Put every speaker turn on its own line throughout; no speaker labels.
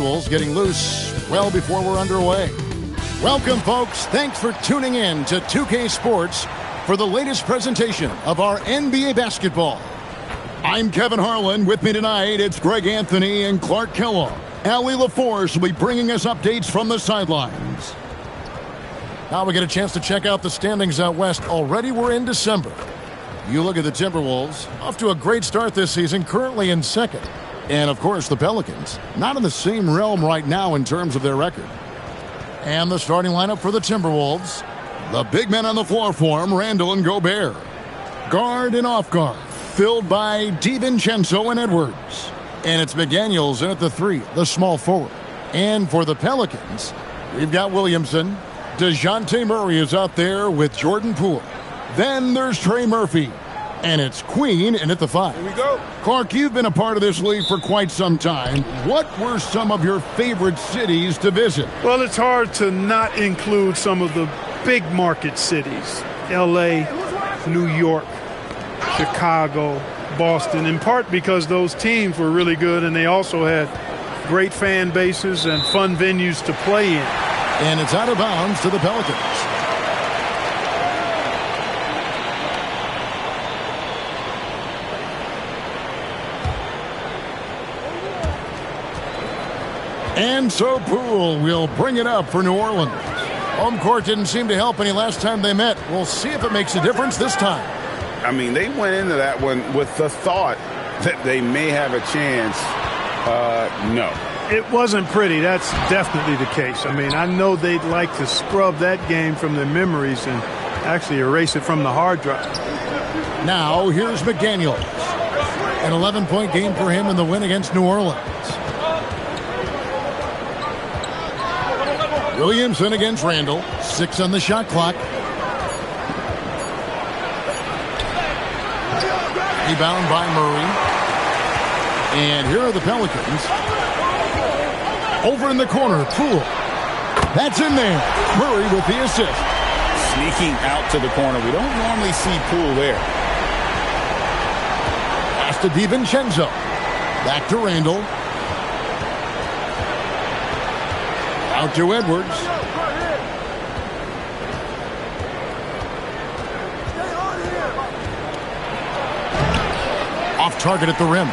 Getting loose well before we're underway. Welcome, folks. Thanks for tuning in to 2K Sports for the latest presentation of our NBA basketball. I'm Kevin Harlan. With me tonight, it's Greg Anthony and Clark Kellogg. Allie LaForce will be bringing us updates from the sidelines. Now we get a chance to check out the standings out west. Already we're in December. You look at the Timberwolves, off to a great start this season, currently in second. And, of course, the Pelicans, not in the same realm right now in terms of their record. And the starting lineup for the Timberwolves. The big men on the floor for them, Randall and Gobert. Guard and off guard, filled by DiVincenzo and Edwards. And it's McDaniels in at the three, the small forward. And for the Pelicans, we've got Williamson. DeJounte Murray is out there with Jordan Poole. Then there's Trey Murphy. And it's Queen in at the five.
Here we go.
Clark, you've been a part of this league for quite some time. What were some of your favorite cities to visit?
Well, it's hard to not include some of the big market cities. L.A., New York, Chicago, Boston, in part because those teams were really good and they also had great fan bases and fun venues to play in.
And it's out of bounds to the Pelicans. And so Poole will bring it up for New Orleans. Home court didn't seem to help any last time they met. We'll see if it makes a difference this time.
I mean, they went into that one with the thought that they may have a chance. No.
It wasn't pretty. That's definitely the case. I mean, I know they'd like to scrub that game from their memories and actually erase it from the hard drive.
Now, here's McDaniels. An 11-point game for him in the win against New Orleans. Williamson against Randall. 6 on the shot clock. Rebound by Murray. And here are the Pelicans. Over in the corner, Poole. That's in there. Murray with the assist.
Sneaking out to the corner. We don't normally see Poole there.
Pass to DiVincenzo. Back to Randall. Out to Edwards. Off target at the rim.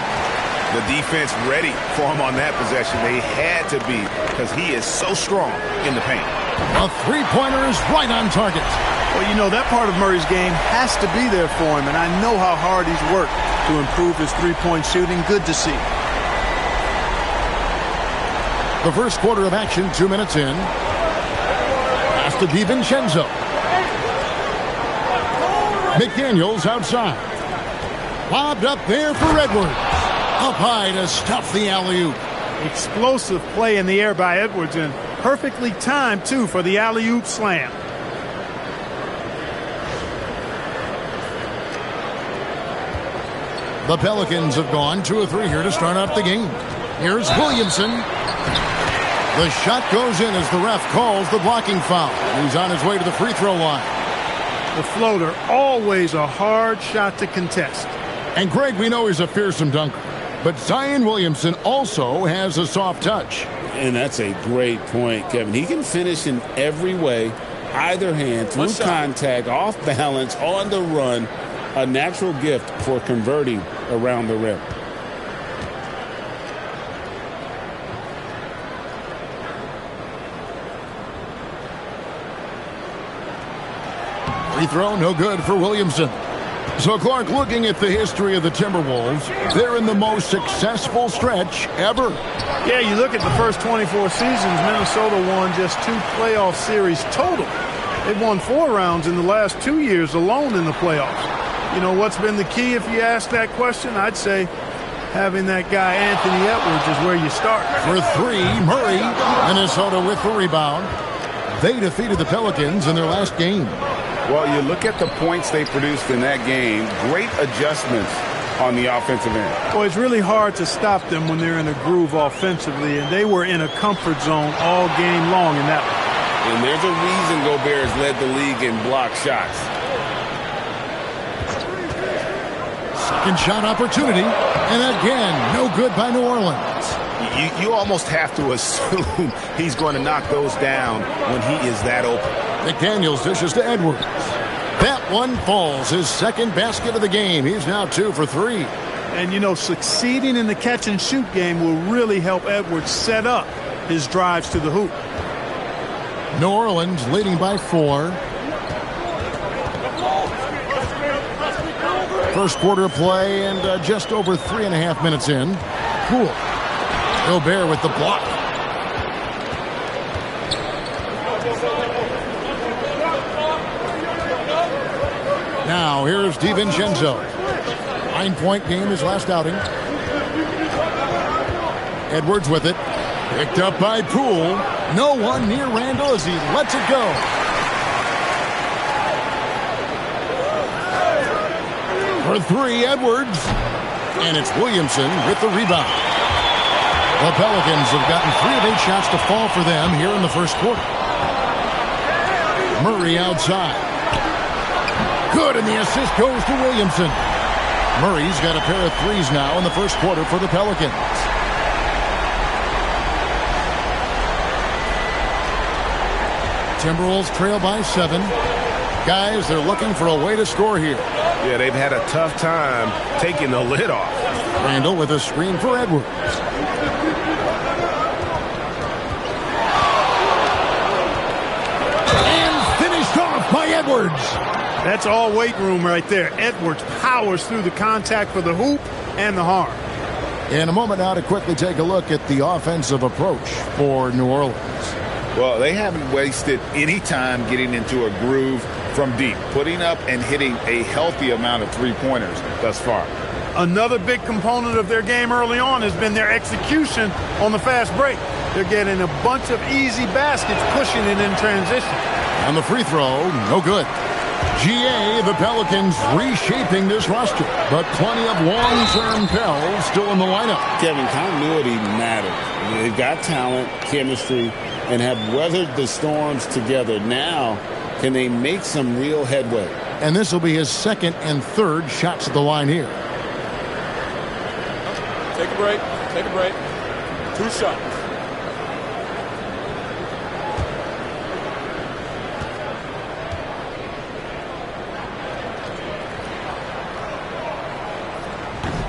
The defense ready for him on that possession. They had to be because he is so strong in the paint.
A three-pointer is right on target.
Well, you know, that part of Murray's game has to be there for him, and I know how hard he's worked to improve his three-point shooting. Good to see.
The first quarter of action, 2 minutes in. Pass to DiVincenzo. McDaniels outside. Lobbed up there for Edwards. Up high to stuff the alley-oop.
Explosive play in the air by Edwards and perfectly timed, too, for the alley-oop slam.
The Pelicans have gone 2 of 3 here to start out the game. Here's Williamson. The shot goes in as the ref calls the blocking foul. He's on his way to the free throw line.
The floater, always a hard shot to contest.
And Greg, we know he's a fearsome dunker, but Zion Williamson also has a soft touch.
And that's a great point, Kevin. He can finish in every way, either hand, through contact, off balance, on the run. A natural gift for converting around the rim.
Free throw, no good for Williamson. So, Clark, looking at the history of the Timberwolves, they're in the most successful stretch ever.
Yeah, you look at the first 24 seasons, Minnesota won just 2 playoff series total. They've won 4 rounds in the last 2 years alone in the playoffs. You know, what's been the key if you ask that question? I'd say having that guy Anthony Edwards is where you start.
For 3, Murray. Minnesota with the rebound. They defeated the Pelicans in their last game.
Well, you look at the points they produced in that game. Great adjustments on the offensive end.
Well, it's really hard to stop them when they're in a groove offensively, and they were in a comfort zone all game long in that one.
And there's a reason Gobert has led the league in block shots.
Second shot opportunity, and again, no good by New Orleans.
You almost have to assume he's going to knock those down when he is that open.
McDaniels dishes to Edwards. That one falls. His second basket of the game. He's now 2 for 3.
And, you know, succeeding in the catch-and-shoot game will really help Edwards set up his drives to the hoop.
New Orleans leading by 4. First quarter play and just over 3.5 minutes in. Poole. Gobert with the block. Now here's DiVincenzo. 9-point game his last outing. Edwards with it. Picked up by Poole. No one near Randall as he lets it go. For 3, Edwards. And it's Williamson with the rebound. The Pelicans have gotten 3 of 8 shots to fall for them here in the first quarter. Murray outside. Good, and the assist goes to Williamson. Murray's got a pair of 3s now in the first quarter for the Pelicans. Timberwolves trail by 7. Guys, they're looking for a way to score here.
Yeah, they've had a tough time taking the lid off.
Randall with a screen for Edwards. And finished off by Edwards.
That's all weight room right there. Edwards powers through the contact for the hoop and the harm.
In a moment now to quickly take a look at the offensive approach for New Orleans.
Well, they haven't wasted any time getting into a groove from deep, putting up and hitting a healthy amount of three-pointers thus far.
Another big component of their game early on has been their execution on the fast break. They're getting a bunch of easy baskets, pushing it in transition.
On the free throw, no good. GA, the Pelicans reshaping this roster, but plenty of long-term Pels still in the lineup.
Kevin, continuity matters. They've got talent, chemistry, and have weathered the storms together. Now, can they make some real headway?
And this will be his second and third shots at the line here.
Take a break. Take a break. 2 shots.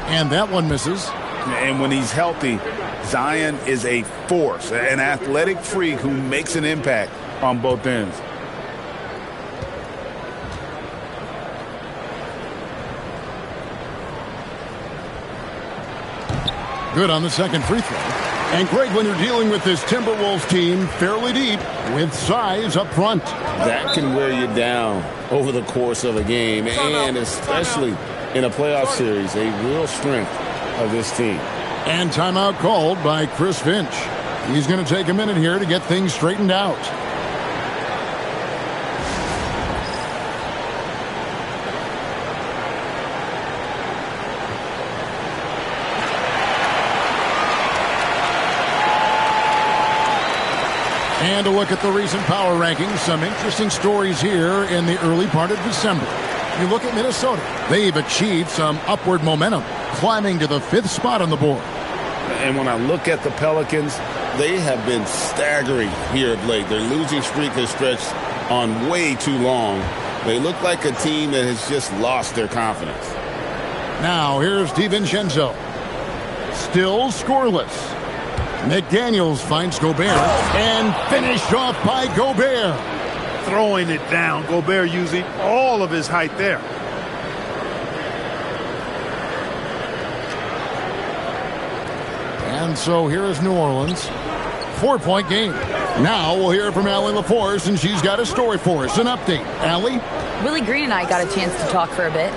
And that one misses.
And when he's healthy, Zion is a force, an athletic freak who makes an impact on both ends.
Good on the second free throw. And great when you're dealing with this Timberwolves team fairly deep with size up front.
That can wear you down over the course of a game, and especially in a playoff series, a real strength of this team.
And timeout called by Chris Finch. He's going to take a minute here to get things straightened out. And a look at the recent power rankings. Some interesting stories here in the early part of December. You look at Minnesota. They've achieved some upward momentum, climbing to the 5th spot on the board.
And when I look at the Pelicans, they have been staggering here of late. Their losing streak has stretched on way too long. They look like a team that has just lost their confidence.
Now here's DiVincenzo. Still scoreless. McDaniels finds Gobert and finished off by Gobert.
Throwing it down. Gobert using all of his height there.
And so here is New Orleans. 4-point game. Now we'll hear from Allie LaForce, and she's got a story for us. An update. Allie?
Willie Green and I got a chance to talk for a bit.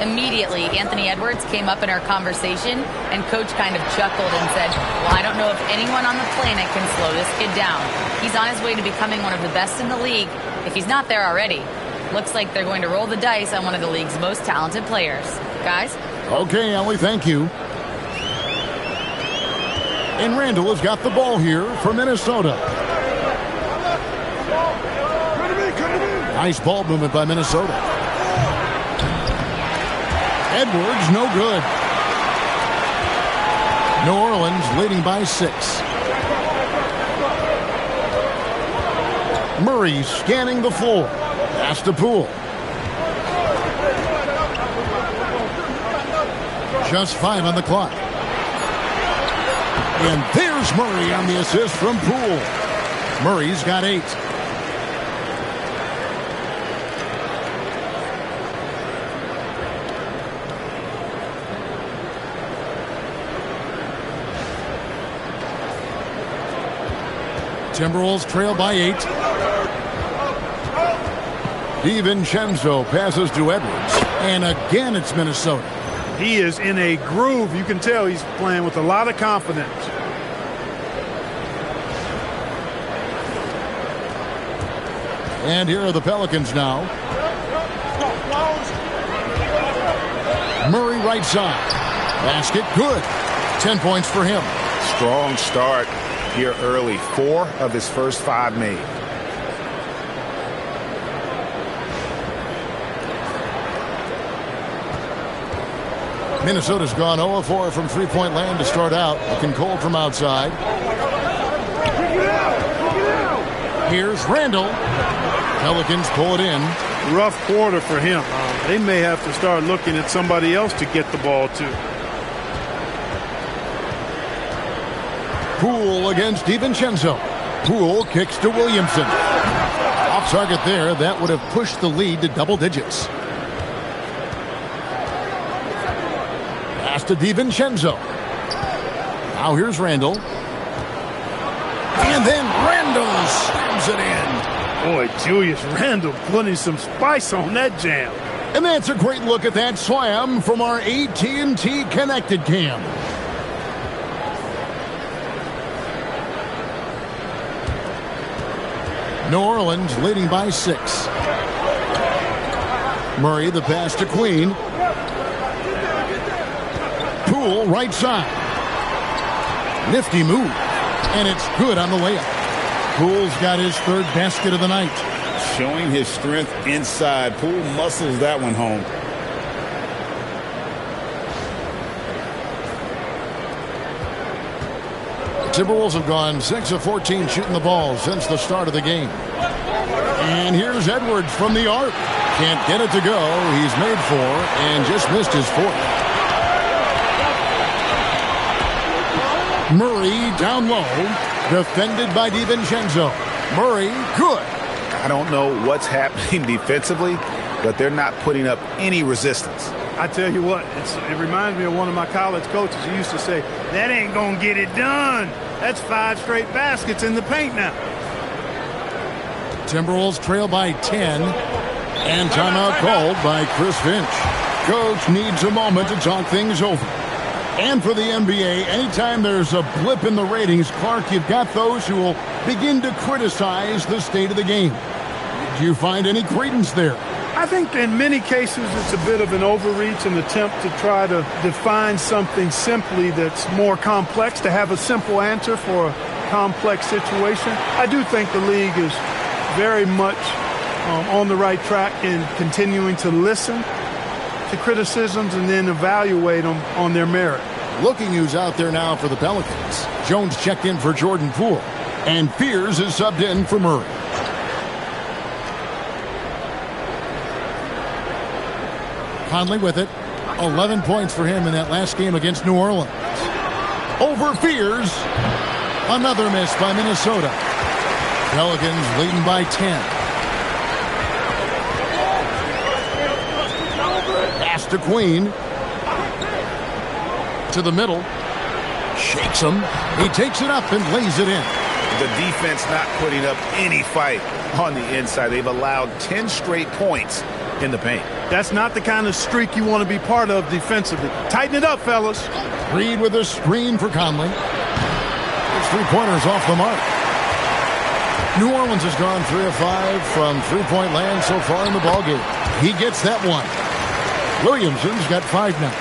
Immediately, Anthony Edwards came up in our conversation, and Coach kind of chuckled and said, well, I don't know if anyone on the planet can slow this kid down. He's on his way to becoming one of the best in the league, if he's not there already. Looks like they're going to roll the dice on one of the league's most talented players. Guys?
Okay, Allie, thank you. And Randall has got the ball here for Minnesota. Nice ball movement by Minnesota. Edwards, no good. New Orleans leading by 6. Murray scanning the floor. Pass to Poole. Just 5 on the clock. And there's Murray on the assist from Poole. Murray's got 8. Timberwolves trail by 8. DiVincenzo passes to Edwards. And again, it's Minnesota.
He is in a groove. You can tell he's playing with a lot of confidence.
And here are the Pelicans now. Murray right side. Basket good. 10 points for him.
Strong start here early. 4 of his first 5 made.
Minnesota's gone 0-4 from three-point land to start out. Looking cold from outside. Here's Randall. Pelicans pull it in.
Rough quarter for him. They may have to start looking at somebody else to get the ball to.
Poole against DiVincenzo. Poole kicks to Williamson. Off target there. That would have pushed the lead to double digits. Pass to DiVincenzo. Now here's Randall. And then Randall slams it in.
Boy, Julius Randle putting some spice on that jam.
And that's a great look at that slam from our AT&T Connected Cam. New Orleans leading by 6. Murray the pass to Queen. Poole right side. Nifty move. And it's good on the layup. Poole's got his 3rd basket of the night.
Showing his strength inside. Poole muscles that one home.
The Timberwolves have gone 6 of 14 shooting the ball since the start of the game. And here's Edwards from the arc. Can't get it to go. He's made 4 and just missed his 4th. Murray down low. Defended by DiVincenzo. Murray, good.
I don't know what's happening defensively, but they're not putting up any resistance.
I tell you what, it reminds me of one of my college coaches. He used to say, that ain't going to get it done. That's 5 straight baskets in the paint now.
Timberwolves trail by 10. And timeout called by Chris Finch. Coach needs a moment to talk things over. And for the NBA, anytime there's a blip in the ratings, Clark, you've got those who will begin to criticize the state of the game. Do you find any credence there?
I think in many cases it's a bit of an overreach, an attempt to try to define something simply that's more complex, to have a simple answer for a complex situation. I do think the league is very much on the right track in continuing to listen to criticisms and then evaluate them on their merit.
Looking who's out there now for the Pelicans. Jones checked in for Jordan Poole. And Fears is subbed in for Murray. Conley with it. 11 points for him in that last game against New Orleans. Over Fears. Another miss by Minnesota. Pelicans leading by 10. Pass to Queen. To the middle. Shakes him. He takes it up and lays it in.
The defense not putting up any fight on the inside. They've allowed 10 straight points in the paint.
That's not the kind of streak you want to be part of defensively. Tighten it up, fellas.
Reed with a screen for Conley. His 3-pointers off the mark. New Orleans has gone 3 of 5 from three-point land so far in the ballgame. He gets that one. Williamson's got 5 now.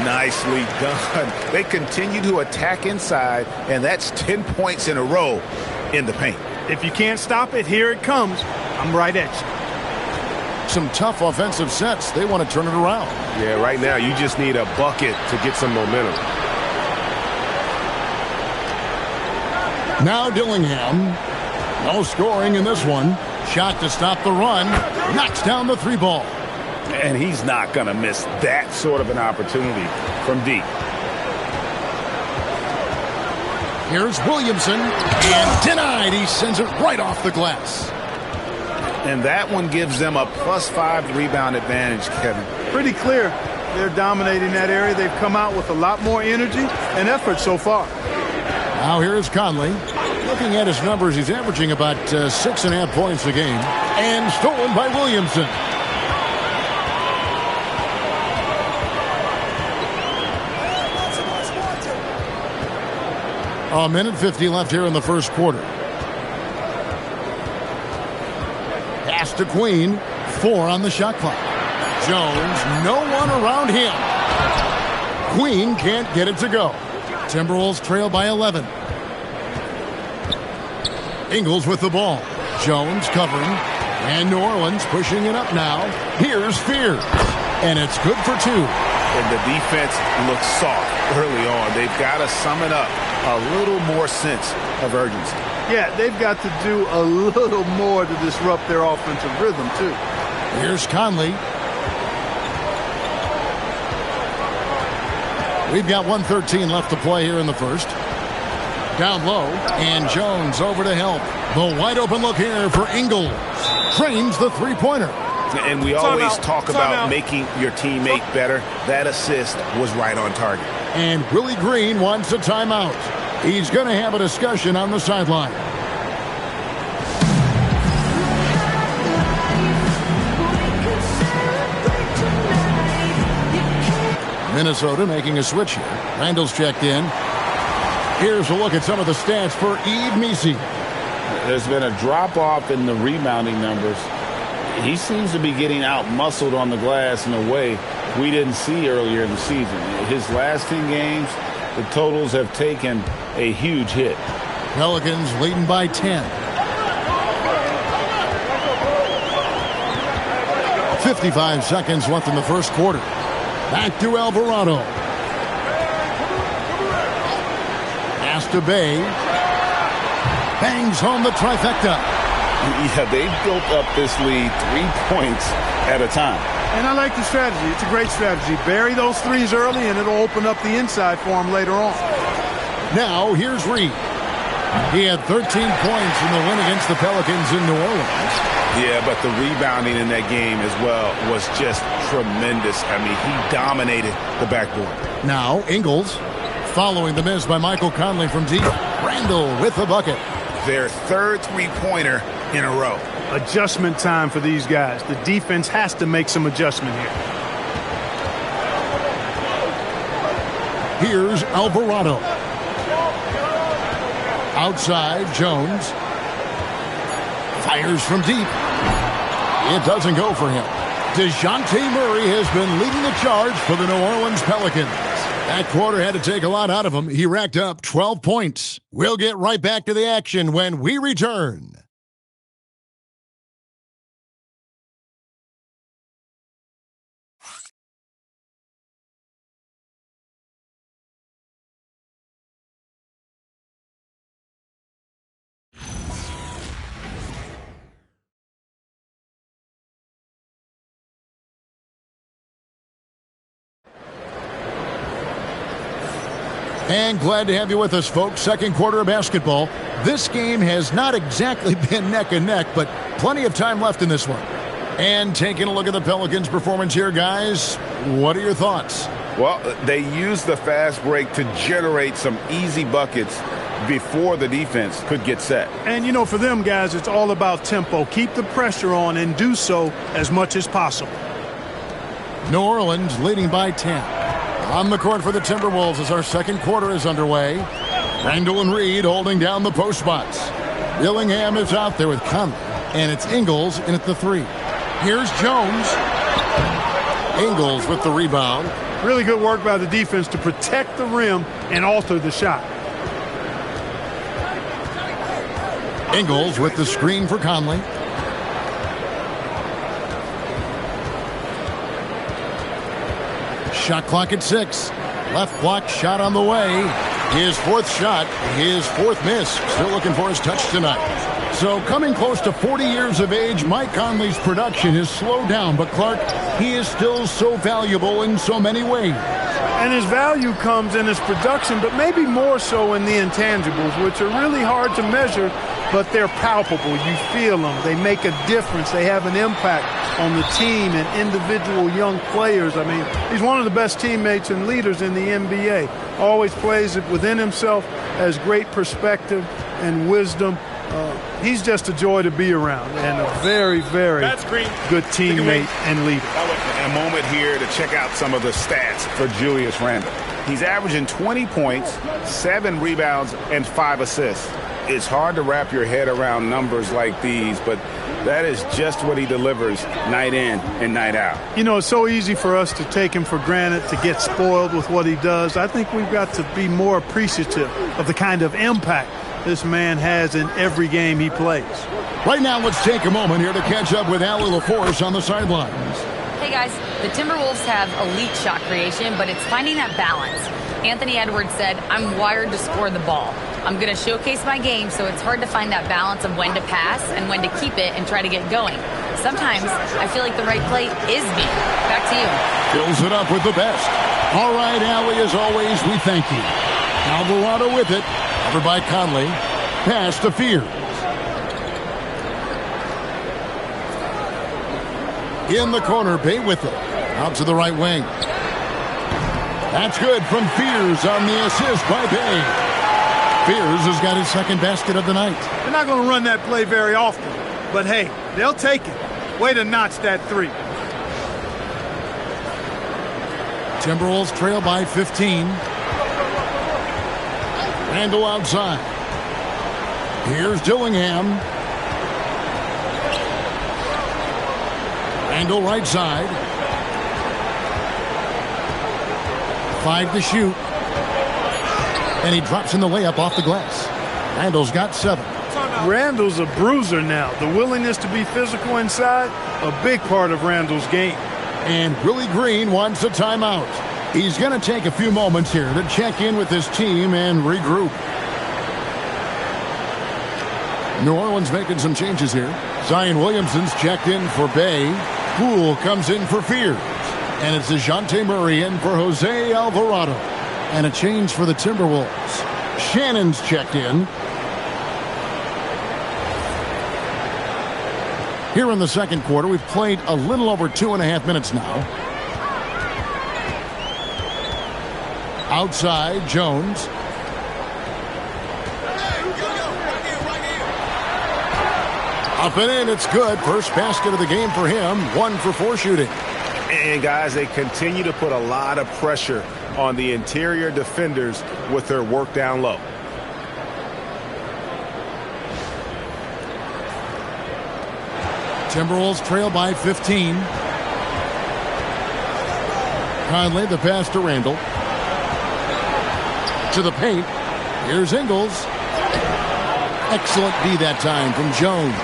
Nicely done. They continue to attack inside, and that's 10 points in a row in the paint.
If you can't stop it, here it comes. I'm right at you.
Some tough offensive sets. They want to turn it around.
Yeah, right now you just need a bucket to get some momentum.
Now Dillingham. No scoring in this one. Shot to stop the run. Knocks down the three ball.
And he's not going to miss that sort of an opportunity from deep.
Here's Williamson. And denied. He sends it right off the glass.
And that one gives them a +5 rebound advantage, Kevin.
Pretty clear. They're dominating that area. They've come out with a lot more energy and effort so far.
Now here's Conley. Looking at his numbers, he's averaging about 6.5 points a game. And stolen by Williamson. A minute 50 left here in the first quarter. Pass to Queen. 4 on the shot clock. Jones, no one around him. Queen can't get it to go. Timberwolves trail by 11. Ingles with the ball. Jones covering. And New Orleans pushing it up now. Here's Fears. And it's good for 2.
And the defense looks soft early on. They've got to sum it up. A little more sense of urgency.
Yeah, they've got to do a little more to disrupt their offensive rhythm, too.
Here's Conley. We've got 1:13 left to play here in the first. Down low, and Jones over to help. The wide open look here for Ingles. Trains the three-pointer.
And we always talk about making your teammate better. That assist was right on target.
And Willie Green wants a timeout. He's going to have a discussion on the sideline. Minnesota making a switch here. Randall's checked in. Here's a look at some of the stats for Yves Missi.
There's been a drop-off in the rebounding numbers. He seems to be getting out-muscled on the glass in a way we didn't see earlier in the season. His last 10 games, the totals have taken a huge hit.
Pelicans leading by 10. 55 seconds left in the first quarter. Back to Alvarado. Pass to Bay. Bangs home the trifecta.
Yeah, they've built up this lead 3 points at a time.
And I like the strategy. It's a great strategy. Bury those threes early, and it'll open up the inside for him later on.
Now, here's Reed. He had 13 points in the win against the Pelicans in New Orleans.
Yeah, but the rebounding in that game as well was just tremendous. I mean, he dominated the backboard.
Now, Ingles, following the miss by Michael Conley from deep. Randall with the bucket.
Their third three-pointer in a row.
Adjustment time for these guys. The defense has to make some adjustment here.
Here's Alvarado. Outside, Jones. Fires from deep. It doesn't go for him. DeJounte Murray has been leading the charge for the New Orleans Pelicans. That quarter had to take a lot out of him. He racked up 12 points. We'll get right back to the action when we return. And glad to have you with us, folks. Second quarter of basketball. This game has not exactly been neck and neck, but plenty of time left in this one. And taking a look at the Pelicans' performance here, guys, what are your thoughts?
Well, they used the fast break to generate some easy buckets before the defense could get set.
And, you know, for them, guys, it's all about tempo. Keep the pressure on and do so as much as possible.
New Orleans leading by 10. On the court for the Timberwolves as our second quarter is underway. Randall and Reed holding down the post spots. Dillingham is out there with Conley, and it's Ingles in at the 3. Here's Jones. Ingles with the rebound.
Really good work by the defense to protect the rim and alter the shot.
Ingles with the screen for Conley. Shot clock at 6. Left block shot on the way. His fourth shot, his fourth miss. Still looking for his touch tonight. So coming close to 40 years of age, Mike Conley's production has slowed down. But Clark, he is still so valuable in so many ways.
And his value comes in his production, but maybe more so in the intangibles, which are really hard to measure, but they're palpable. You feel them. They make a difference. They have an impact on the team and individual young players. I mean, he's one of the best teammates and leaders in the NBA. Always plays it within himself, has great perspective and wisdom. He's just a joy to be around and a very, very good teammate and leader.
A moment here to check out some of the stats for Julius Randle. He's averaging 20 points, 7 rebounds, and 5 assists. It's hard to wrap your head around numbers like these, but that is just what he delivers night in and night out.
You know, it's so easy for us to take him for granted, to get spoiled with what he does. I think we've got to be more appreciative of the kind of impact this man has in every game he plays.
Right now, let's take a moment here to catch up with Allie LaForce on the sidelines.
Hey guys, the Timberwolves have elite shot creation, but it's finding that balance. Anthony Edwards said, "I'm wired to score the ball. I'm going to showcase my game, so it's hard to find that balance of when to pass and when to keep it and try to get going. Sometimes I feel like the right play is me." Back to you.
Fills it up with the best. All right, Allie, as always, we thank you. Alvarado with it. Covered by Conley. Pass to Fears. In the corner, Bay with it. Out to the right wing. That's good from Fears on the assist by Bay. Fears has got his second basket of the night.
They're not going to run that play very often, but hey, they'll take it. Way to notch that three.
Timberwolves trail by 15. Randle outside. Here's Dillingham. Randle right side. 5 to shoot. And he drops in the layup off the glass. Randle's got 7.
Randle's a bruiser now. The willingness to be physical inside, a big part of Randle's game.
And Willie Green wants a timeout. He's going to take a few moments here to check in with his team and regroup. New Orleans making some changes here. Zion Williamson's checked in for Bay. Poole comes in for Fears. And it's DeJounte Murray in for Jose Alvarado. And a change for the Timberwolves. Shannon's checked in. Here in the second quarter, we've played a little over 2.5 minutes now. Outside, Jones. Up and in, it's good. First basket of the game for him. 1 for 4 shooting.
And guys, they continue to put a lot of pressure on the interior defenders with their work down low.
Timberwolves trail by 15. Conley, the pass to Randle. To the paint. Here's Ingles. Excellent D that time from Jones.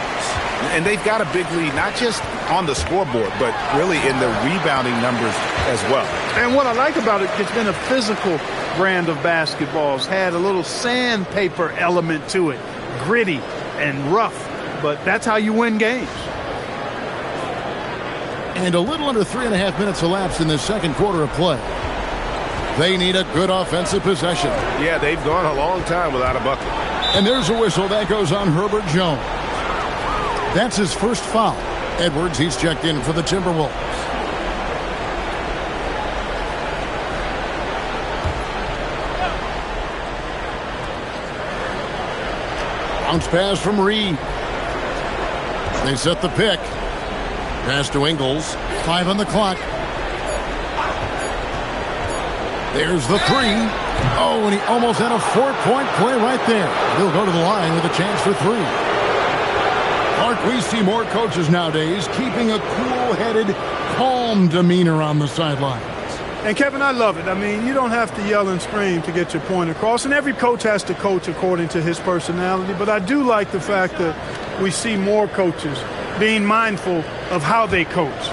And they've got a big lead, not just on the scoreboard, but really in the rebounding numbers as well.
And what I like about it, it's been a physical brand of basketball. It's had a little sandpaper element to it. Gritty and rough, but that's how you win games.
And a little under 3.5 minutes elapsed in this second quarter of play. They need a good offensive possession.
Yeah, they've gone a long time without a bucket.
And there's a whistle that goes on Herbert Jones. That's his first foul. Edwards, he's checked in for the Timberwolves. Bounce pass from Reed. They set the pick. Pass to Ingles. 5 on the clock. There's the 3. Oh, and he almost had a 4-point play right there. He'll go to the line with a chance for 3. Clark, we see more coaches nowadays keeping a cool-headed, calm demeanor on the sidelines.
And, Kevin, I love it. I mean, you don't have to yell and scream to get your point across, and every coach has to coach according to his personality. But I do like the fact that we see more coaches being mindful of how they coach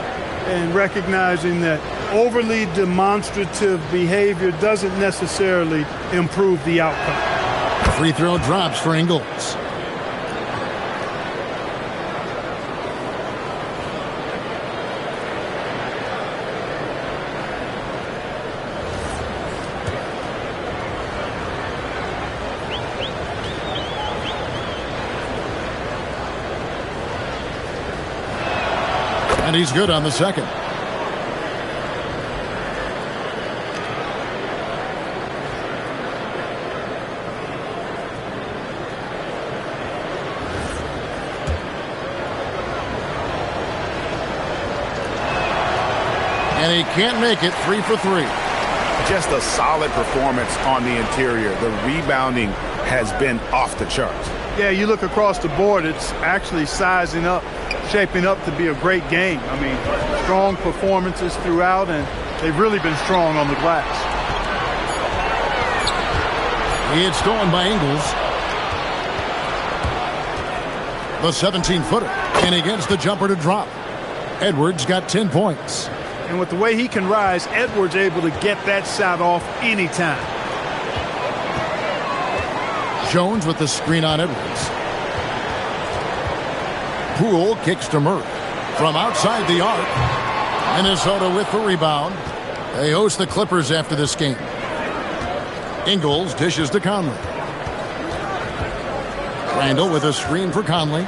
and recognizing that overly demonstrative behavior doesn't necessarily improve the outcome.
Free throw drops for Ingles. And he's good on the second. And he can't make it. 3 for 3.
Just a solid performance on the interior. The rebounding has been off the charts.
Yeah, you look across the board, it's actually sizing up, shaping up to be a great game. I mean, strong performances throughout, and they've really been strong on the glass.
It's stolen by Ingles. The 17-footer. And he gets the jumper to drop. Edwards got 10 points.
And with the way he can rise, Edwards able to get that shot off anytime.
Jones with the screen on Edwards. Poole kicks to Murray. From outside the arc. Minnesota with the rebound. They host the Clippers after this game. Ingles dishes to Conley. Randall with a screen for Conley.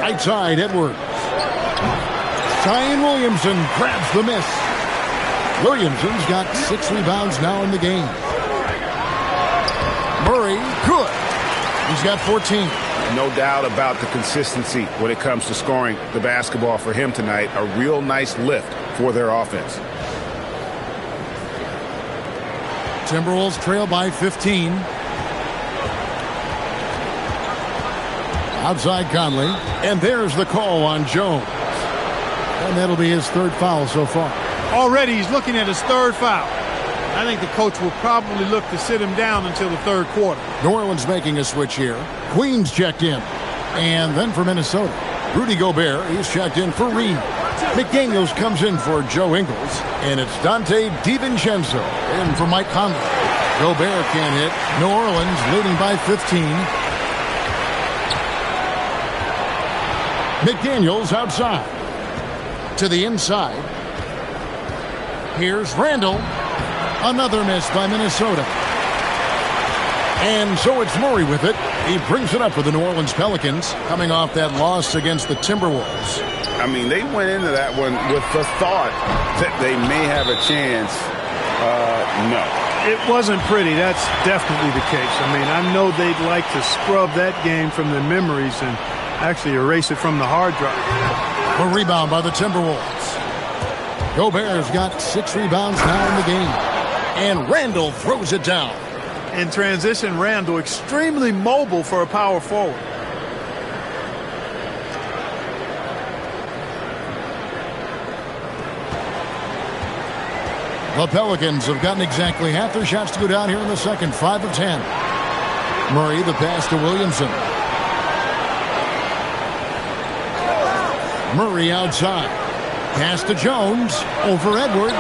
Right side, Edwards. Zion Williamson grabs the miss. Williamson's got 6 rebounds now in the game. Murray, good. He's got 14.
No doubt about the consistency when it comes to scoring the basketball for him tonight. A real nice lift for their offense.
Timberwolves trail by 15. Outside Conley. And there's the call on Jones. And that'll be his 3rd foul so far.
Already he's looking at his 3rd foul. I think the coach will probably look to sit him down until the 3rd quarter.
New Orleans making a switch here. Queens checked in. And then for Minnesota, Rudy Gobert, he's checked in for Reed. McDaniels comes in for Joe Ingles. And it's Dante DiVincenzo in for Mike Conley. Gobert can't hit. New Orleans leading by 15. McDaniels outside. To the inside. Here's Randall. Another miss by Minnesota. And so it's Murray with it. He brings it up for the New Orleans Pelicans, coming off that loss against the Timberwolves.
I mean, they went into that one with the thought that they may have a chance. No.
It wasn't pretty. That's definitely the case. I mean, I know they'd like to scrub that game from their memories and actually erase it from the hard drive.
A rebound by the Timberwolves. Gobert's got 6 rebounds now in the game. And Randall throws it down.
In transition, Randall extremely mobile for a power forward.
The Pelicans have gotten exactly half their shots to go down here in the second. 5 of 10. Murray, the pass to Williamson. Murray outside. Pass to Jones. Over Edwards.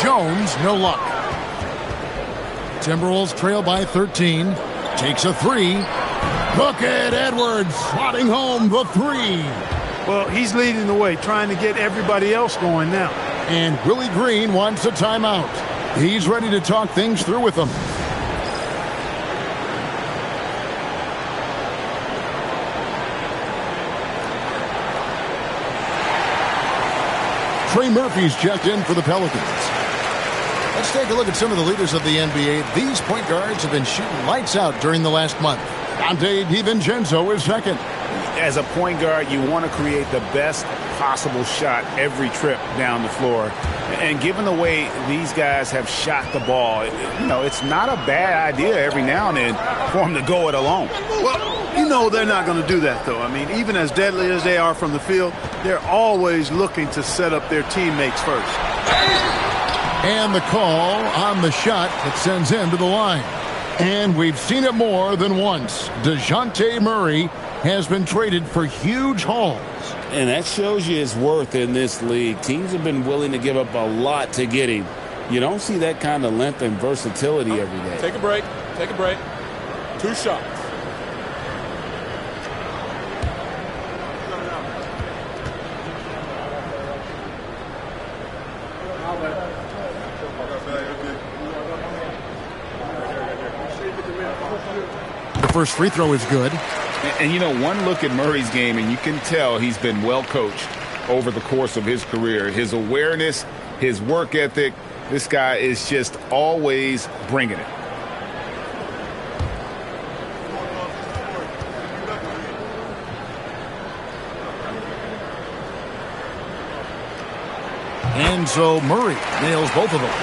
Jones, no luck. Timberwolves trail by 13. Takes a 3. Look at Edwards slotting home the 3.
Well, he's leading the way, trying to get everybody else going now.
And Willie Green wants a timeout. He's ready to talk things through with them. Trey Murphy's checked in for the Pelicans. Let's take a look at some of the leaders of the NBA. These point guards have been shooting lights out during the last month. Dante DiVincenzo is second.
As a point guard, you want to create the best possible shot every trip down the floor. And given the way these guys have shot the ball, you know, it's not a bad idea every now and then for them to go it alone.
Well, you know they're not going to do that, though. I mean, even as deadly as they are from the field, they're always looking to set up their teammates first.
And the call on the shot that sends him to the line. And we've seen it more than once. DeJounte Murray has been traded for huge hauls.
And that shows you his worth in this league. Teams have been willing to give up a lot to get him. You don't see that kind of length and versatility every day.
Take a break. Take a break. 2 shots.
The first free throw is good.
And you know, one look at Murray's game, and you can tell he's been well coached over the course of his career. His awareness, his work ethic, this guy is just always bringing it.
And so Murray nails both of them.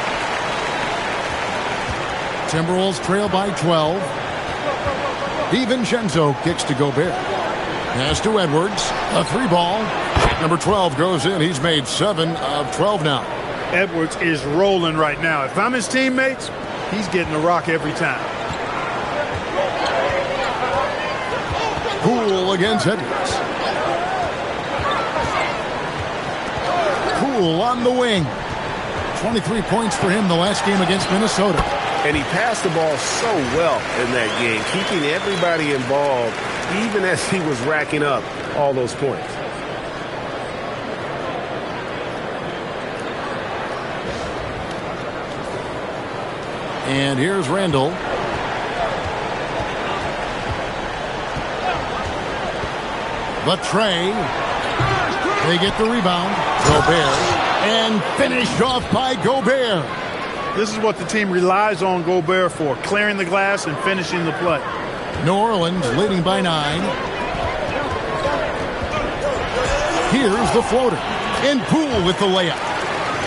Timberwolves trail by 12. DiVincenzo kicks to Gobert. Pass to Edwards. A 3-ball. Number 12 goes in. He's made 7 of 12 now.
Edwards is rolling right now. If I'm his teammates, he's getting the rock every time.
Poole against Edwards. Poole on the wing. 23 points for him the last game against Minnesota.
And he passed the ball so well in that game, keeping everybody involved, even as he was racking up all those points.
And here's Randall. The tray. They get the rebound. Gobert. And finished off by Gobert.
This is what the team relies on Gobert for, clearing the glass and finishing the play.
New Orleans leading by 9. Here's the floater. And Poole with the layup.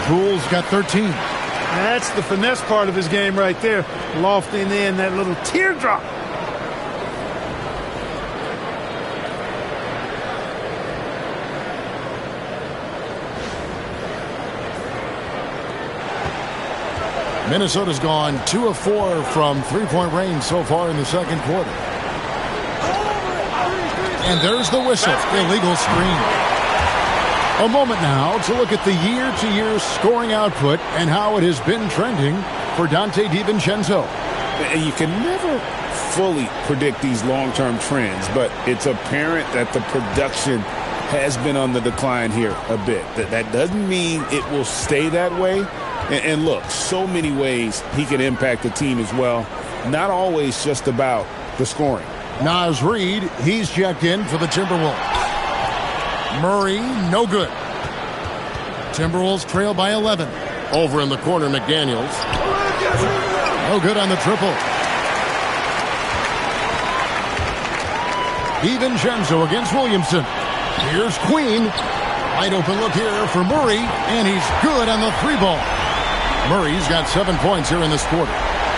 Poole's got 13.
That's the finesse part of his game right there. Lofting in that little teardrop.
Minnesota's gone 2 of 4 from three-point range so far in the second quarter. And there's the whistle. Illegal screen. A moment now to look at the year-to-year scoring output and how it has been trending for Donte DiVincenzo.
And you can never fully predict these long-term trends, but it's apparent that the production has been on the decline here a bit. That doesn't mean it will stay that way. And look, so many ways he can impact the team as well. Not always just about the scoring.
Naz Reid, he's checked in for the Timberwolves. Murray, no good. Timberwolves trail by 11. Over in the corner, McDaniels. No good on the triple. DiVincenzo against Williamson. Here's Queen. Wide open look here for Murray, and he's good on the 3-ball. Murray's got 7 points here in this quarter.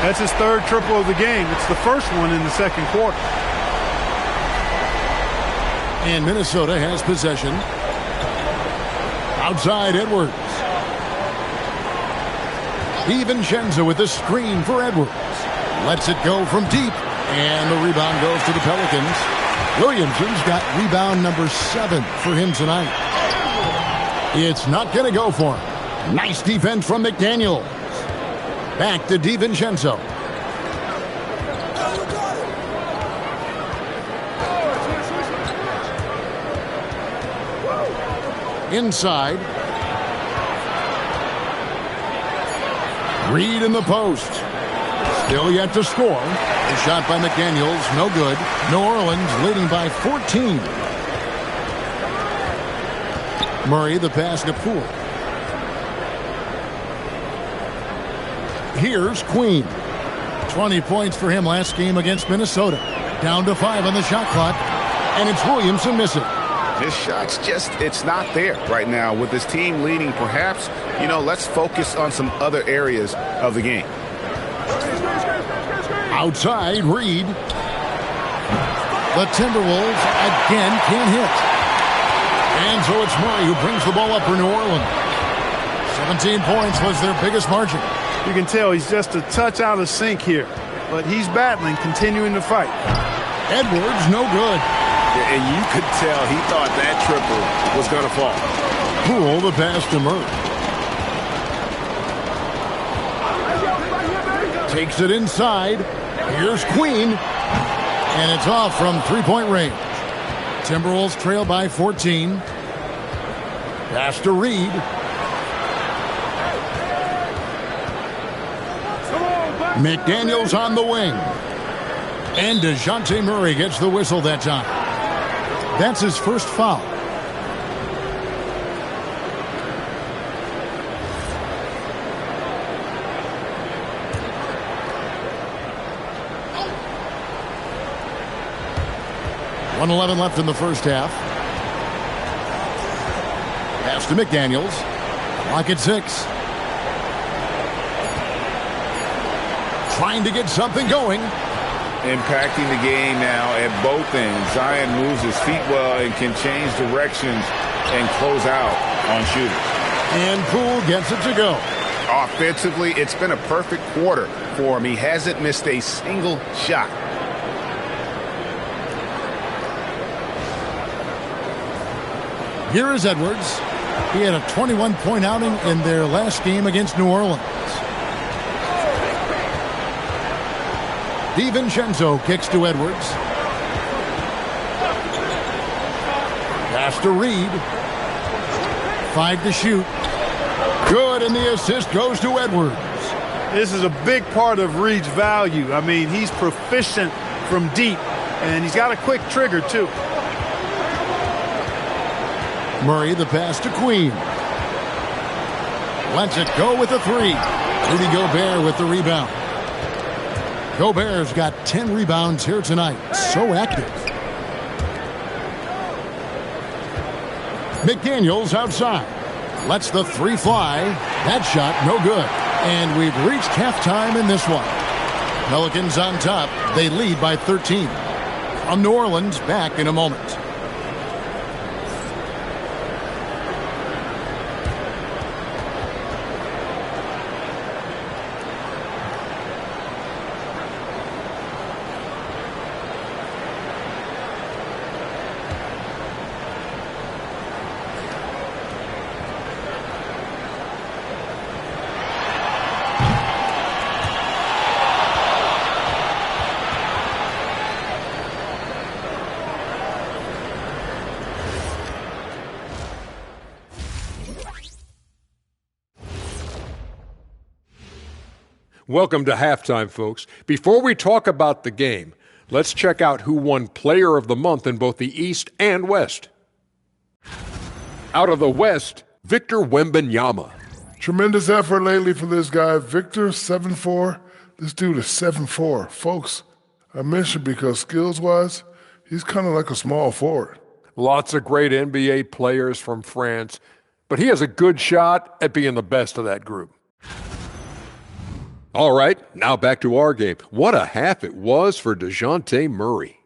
That's his third triple of the game. It's the first one in the second quarter.
And Minnesota has possession. Outside Edwards. DiVincenzo with the screen for Edwards. Lets it go from deep. And the rebound goes to the Pelicans. Williamson's got rebound number 7 for him tonight. It's not going to go for him. Nice defense from McDaniels. Back to DiVincenzo. Inside. Reid in the post. Still yet to score. A shot by McDaniels, no good. New Orleans leading by 14. Murray, the pass to Poole. Here's Queen. 20 points for him last game against Minnesota. Down to 5 on the shot clock. And it's Williamson missing.
His shot's just, it's not there right now. With his team leading, perhaps, let's focus on some other areas of the game.
Outside, Reid. The Timberwolves again can't hit. And so it's Murray who brings the ball up for New Orleans. 17 points was their biggest margin.
You can tell he's just a touch out of sync here. But he's battling, continuing to fight.
Edwards, no good.
And you could tell he thought that triple was going to fall.
Poole, the pass to Murray. Takes it inside. Here's Queen. And it's off from three-point range. Timberwolves trail by 14. Pass to Reed. McDaniels on the wing. And DeJounte Murray gets the whistle that time. That's his first foul. .111 left in the first half. Pass to McDaniels. Clock at 6. Trying to get something going.
Impacting the game now at both ends. Zion moves his feet well and can change directions and close out on shooters.
And Poole gets it to go.
Offensively, it's been a perfect quarter for him. He hasn't missed a single shot.
Here is Edwards. He had a 21-point outing in their last game against New Orleans. DiVincenzo kicks to Edwards. Pass to Reed. 5 to shoot. Good, and the assist goes to Edwards.
This is a big part of Reed's value. I mean, he's proficient from deep, and he's got a quick trigger, too.
Murray, the pass to Queen. Lets it go with a 3. Rudy Gobert with the rebound. Gobert's got 10 rebounds here tonight. So active. McDaniels outside. Lets the 3 fly. That shot no good. And we've reached halftime in this one. Pelicans on top. They lead by 13. From New Orleans, back in a moment.
Welcome to halftime, folks. Before we talk about the game, let's check out who won Player of the Month in both the East and West. Out of the West, Victor Wembanyama.
Tremendous effort lately for this guy. Victor, 7'4". This dude is 7'4". Folks, I mentioned because skills-wise, he's kind of like a small forward.
Lots of great NBA players from France, but he has a good shot at being the best of that group. All right, now back to our game. What a half it was for DeJounte Murray.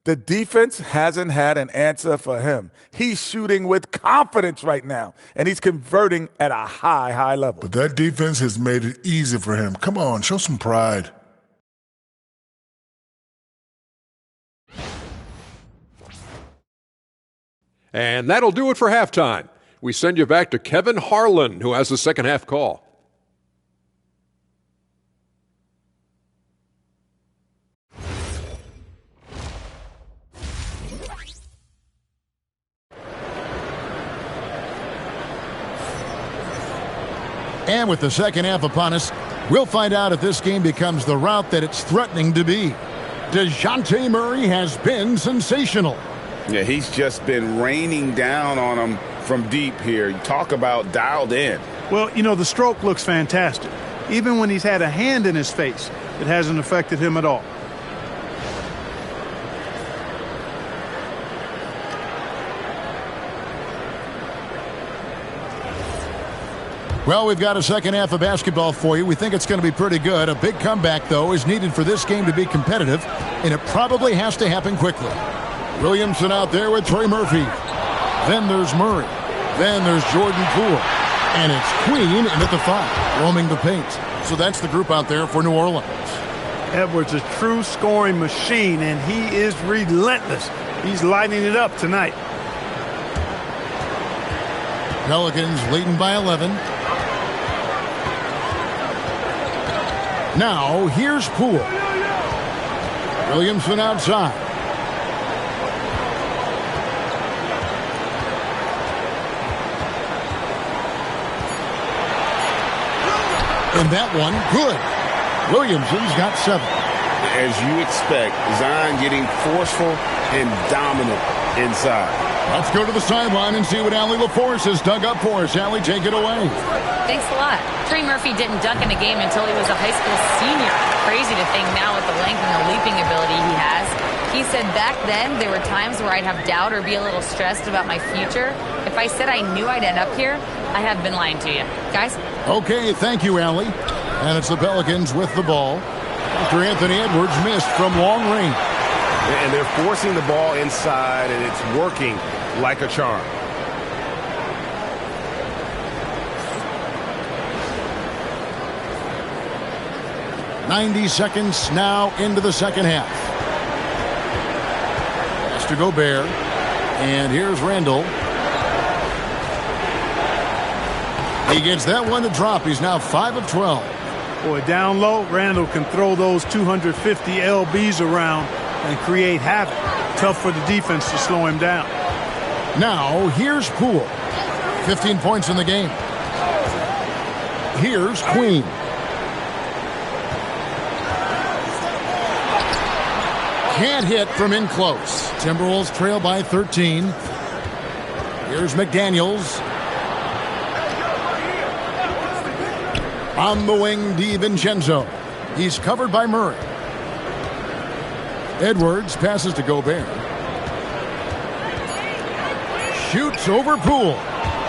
The defense hasn't had an answer for him. He's shooting with confidence right now, and he's converting at a high level.
But that defense has made it easy for him. Come on, show some pride.
And that'll do it for halftime. We send you back to Kevin Harlan, who has the second half call.
And with the second half upon us, we'll find out if this game becomes the route that it's threatening to be. DeJounte Murray has been sensational.
Yeah, he's just been raining down on him from deep here. You talk about dialed in.
Well, you know, the stroke looks fantastic. Even when he's had a hand in his face, it hasn't affected him at all.
Well, we've got a second half of basketball for you. We think it's going to be pretty good. A big comeback, though, is needed for this game to be competitive, and it probably has to happen quickly. Williamson out there with Trey Murphy. Then there's Murray. Then there's Jordan Poole. And it's Queen in at the 5, roaming the paint. So that's the group out there for New Orleans.
Edwards, a true scoring machine, and he is relentless He's lighting it up tonight.
Pelicans leading by 11. Now, here's Poole. Williamson outside. And that one, good. Williamson's got 7.
As you expect, Zion getting forceful and dominant inside.
Let's go to the sideline and see what Allie LaForce has dug up for us. Allie, take it away.
Thanks a lot. Trey Murphy didn't dunk in a game until he was a high school senior. Crazy to think now with the length and the leaping ability he has. He said back then there were times where I'd have doubt or be a little stressed about my future. If I said I knew I'd end up here, I have been lying to you. Guys?
Okay, thank you, Allie. And it's the Pelicans with the ball after Anthony Edwards missed from long range.
And they're forcing the ball inside, and it's working like a charm.
"90 seconds now into the second half. That's to Gobert. And here's Randall. He gets that one to drop. He's now 5 of 12.
Boy, down low, Randall can throw those 250 LBs around and create havoc. Tough for the defense to slow him down.
Now, here's Poole. 15 points in the game. Here's Queen. Can't hit from in close. Timberwolves trail by 13. Here's McDaniels. On the wing, DiVincenzo. He's covered by Murray. Edwards passes to Gobert. Shoots over Poole.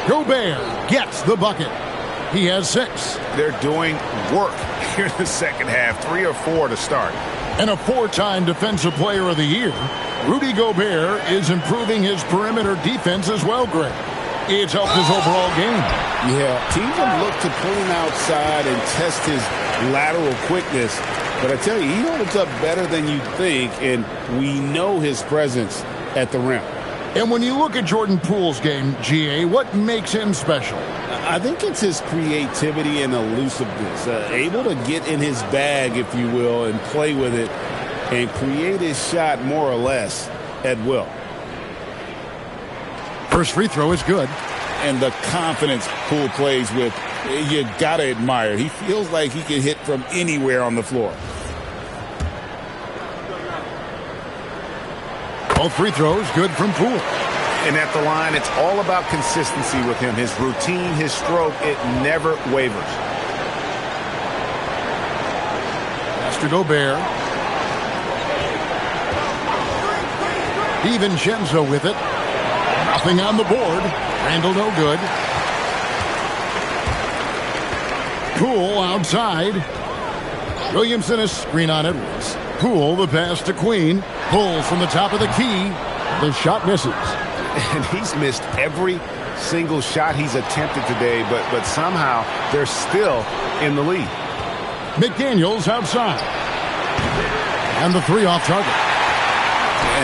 Gobert gets the bucket. He has 6.
They're doing work here in the second half. 3 or 4 to start.
And a 4-time Defensive Player of the Year, Rudy Gobert is improving his perimeter defense as well, Greg. It's helped his overall game.
Yeah, teams have looked to pull him outside and test his lateral quickness. But I tell you, he holds up better than you think, and we know his presence at the rim.
And when you look at Jordan Poole's game, GA, what makes him special?
I think it's his creativity and elusiveness. Able to get in his bag, if you will, and play with it and create his shot more or less at will.
First free throw is good.
And the confidence Poole plays with, you got to admire. He feels like he can hit from anywhere on the floor.
Both free throws good from Poole.
And at the line, it's all about consistency with him. His routine, his stroke, it never wavers.
Pass to Gobert. DiVincenzo with it. Nothing on the board. Randall no good. Poole outside. Williamson a screen on Edwards. Poole the pass to Queen. Pulls from the top of the key. The shot misses.
And he's missed every single shot he's attempted today, but somehow they're still in the lead.
McDaniels outside. And the 3 off target.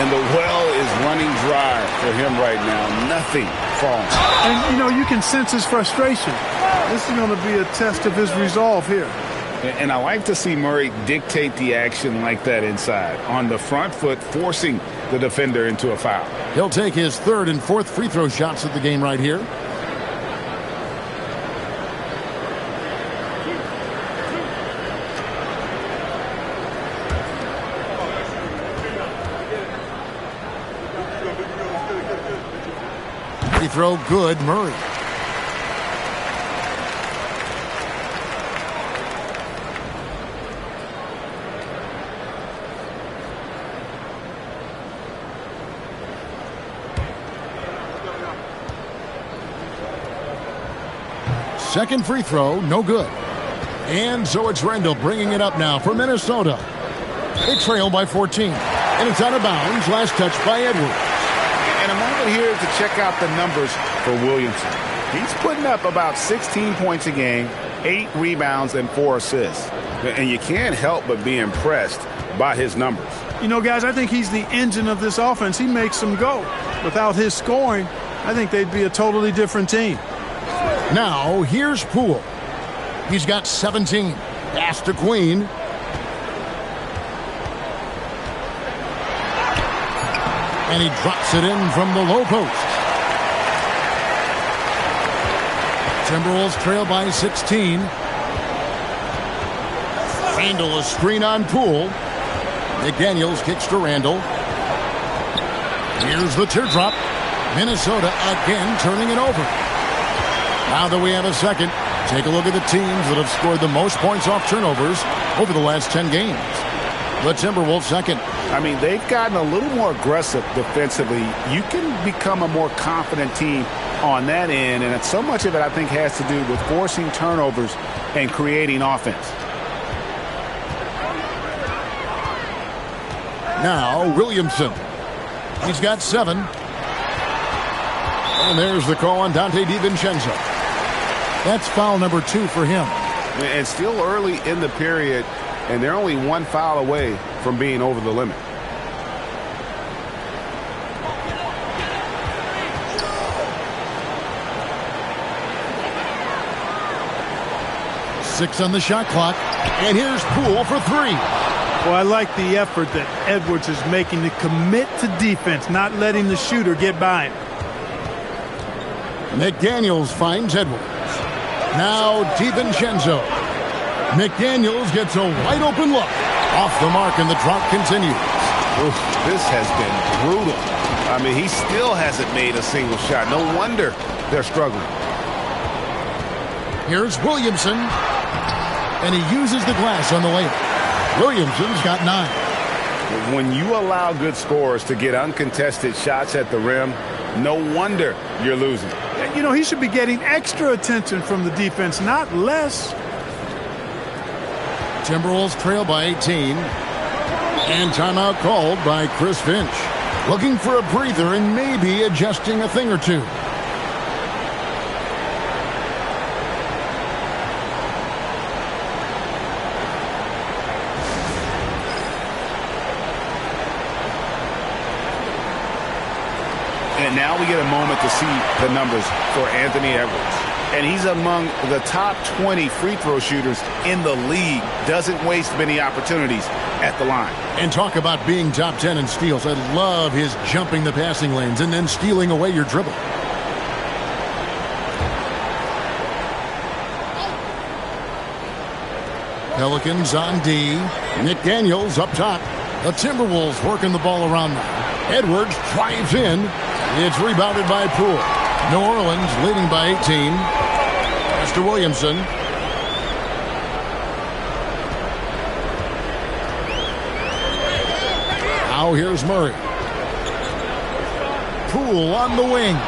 And the well is running dry for him right now. Nothing falling.
And, you know, you can sense his frustration. This is going to be a test of his resolve here.
And I like to see Murray dictate the action like that inside. On the front foot, forcing the defender into a foul.
He'll take his 3rd and 4th free throw shots of the game right here. Free throw good, Murray. Second free throw, no good. And so it's Randall bringing it up now for Minnesota. They trail by 14. And it's out of bounds. Last touch by Edwards.
And a moment here to check out the numbers for Williamson. He's putting up about 16 points a game, 8 rebounds, and 4 assists. And you can't help but be impressed by his numbers.
You know, guys, I think he's the engine of this offense. He makes them go. Without his scoring, I think they'd be a totally different team.
Now, here's Poole. He's got 17. Pass to Queen. And he drops it in from the low post. Timberwolves trail by 16. Randall, a screen on Poole. McDaniels kicks to Randall. Here's the teardrop. Minnesota again turning it over. Now that we have a second, take a look at the teams that have scored the most points off turnovers over the last 10 games. The Timberwolves second.
I mean, they've gotten a little more aggressive defensively. You can become a more confident team on that end, and so much of it, I think, has to do with forcing turnovers and creating offense.
Now, Williamson. He's got 7. And there's the call on Dante DiVincenzo. That's foul number 2 for him.
And still early in the period, and they're only 1 foul away from being over the limit.
Six on the shot clock. And here's Poole for 3.
Well, I like the effort that Edwards is making to commit to defense, not letting the shooter get by him.
McDaniels finds Edwards. Now DiVincenzo. McDaniels gets a wide open look. Off the mark, and the drought continues.
Oof, this has been brutal. I mean, he still hasn't made a single shot. No wonder they're struggling.
Here's Williamson. And he uses the glass on the layup. Williamson's got 9.
When you allow good scorers to get uncontested shots at the rim, no wonder you're losing.
You know, he should be getting extra attention from the defense, not less.
Timberwolves trail by 18. And timeout called by Chris Finch. Looking for a breather and maybe adjusting a thing or two.
And now we get a moment to see the numbers for Anthony Edwards. And he's among the top 20 free throw shooters in the league. Doesn't waste many opportunities at the line.
And talk about being top 10 in steals. I love his jumping the passing lanes and then stealing away your dribble. Pelicans on D. McDaniels up top. The Timberwolves working the ball around now. Edwards drives in. It's rebounded by Poole. New Orleans leading by 18. Pass to Williamson. Now here's Murray. Poole on the wing.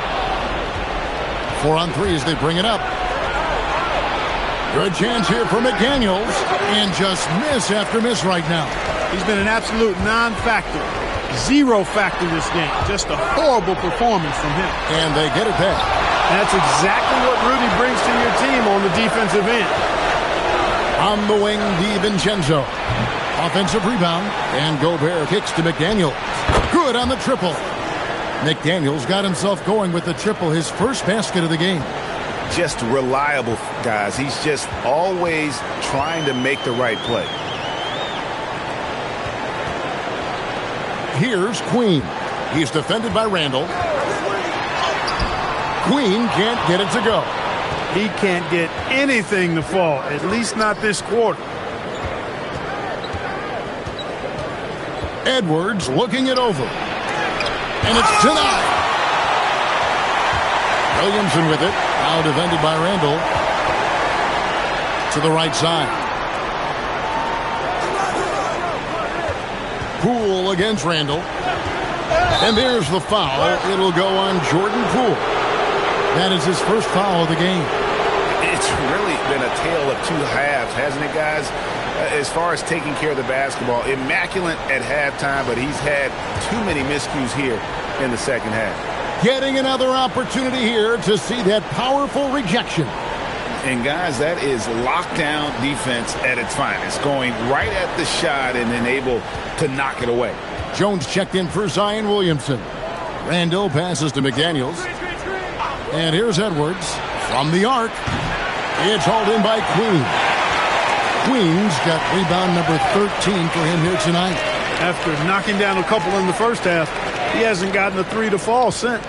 4 on 3 as they bring it up. Good chance here for McDaniels. And just miss after miss right now.
He's been an absolute non-factor. 0 factor this game. Just a horrible performance from him.
And they get it back.
That's exactly what Rudy brings to your team on the defensive end.
On the wing, DiVincenzo. Offensive rebound. And Gobert kicks to McDaniels. Good on the triple. McDaniels got himself going with the triple, his first basket of the game.
Just reliable, guys. He's just always trying to make the right play.
Here's Queen. He's defended by Randall. Queen can't get it to go.
He can't get anything to fall, at least not this quarter.
Edwards looking it over. And it's denied. Williamson with it. Now defended by Randall. To the right side. Poole against Randall. And there's the foul. It'll go on Jordan Poole. That is his first foul of the game.
It's really been a tale of 2 halves, hasn't it, guys? As far as taking care of the basketball, immaculate at halftime, but he's had too many miscues here in the second half.
Getting another opportunity here to see that powerful rejection.
And, guys, that is lockdown defense at its finest, going right at the shot and then able to knock it away.
Jones checked in for Zion Williamson. Randall passes to McDaniels. And here's Edwards from the arc. It's hauled in by Queen. Queen's got rebound number 13 for him here tonight.
After knocking down a couple in the first half, he hasn't gotten a three to fall since.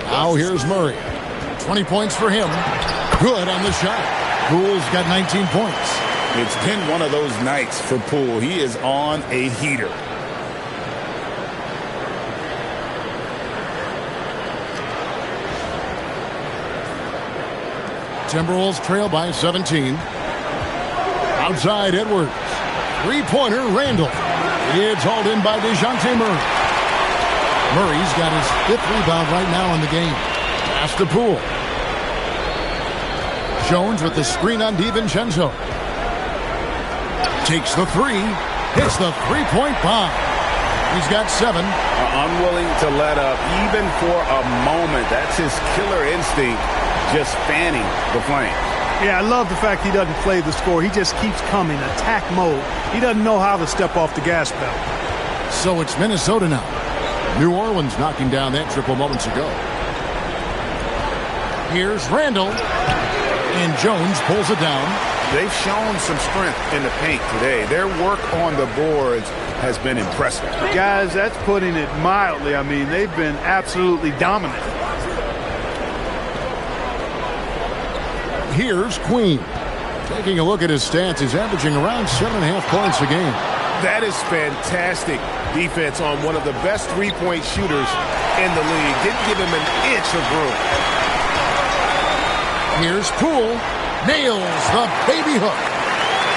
Now here's Murray. 20 points for him. Good on the shot. Poole's got 19 points.
It's been one of those nights for Poole. He is on a heater.
Timberwolves trail by 17. Outside Edwards. Three-pointer Randall. It's hauled in by DeJounte Murray. Murray's got his 5th rebound right now in the game. Pass to Poole. Jones with the screen on DiVincenzo. Takes the three. Hits the three-point bomb. He's got 7.
Unwilling to let up even for a moment. That's his killer instinct, just fanning the flame.
Yeah, I love the fact he doesn't play the score. He just keeps coming, attack mode. He doesn't know how to step off the gas pedal.
So it's Minnesota now. New Orleans knocking down that triple moments ago. Here's Randall. And Jones pulls it down.
They've shown some strength in the paint today. Their work on the boards has been impressive.
Guys, that's putting it mildly. I mean, they've been absolutely dominant.
Here's Queen. Taking a look at his stats, he's averaging around 7.5 points a game.
That is fantastic defense on one of the best three-point shooters in the league. Didn't give him an inch of room.
Here's Poole. Nails the baby hook.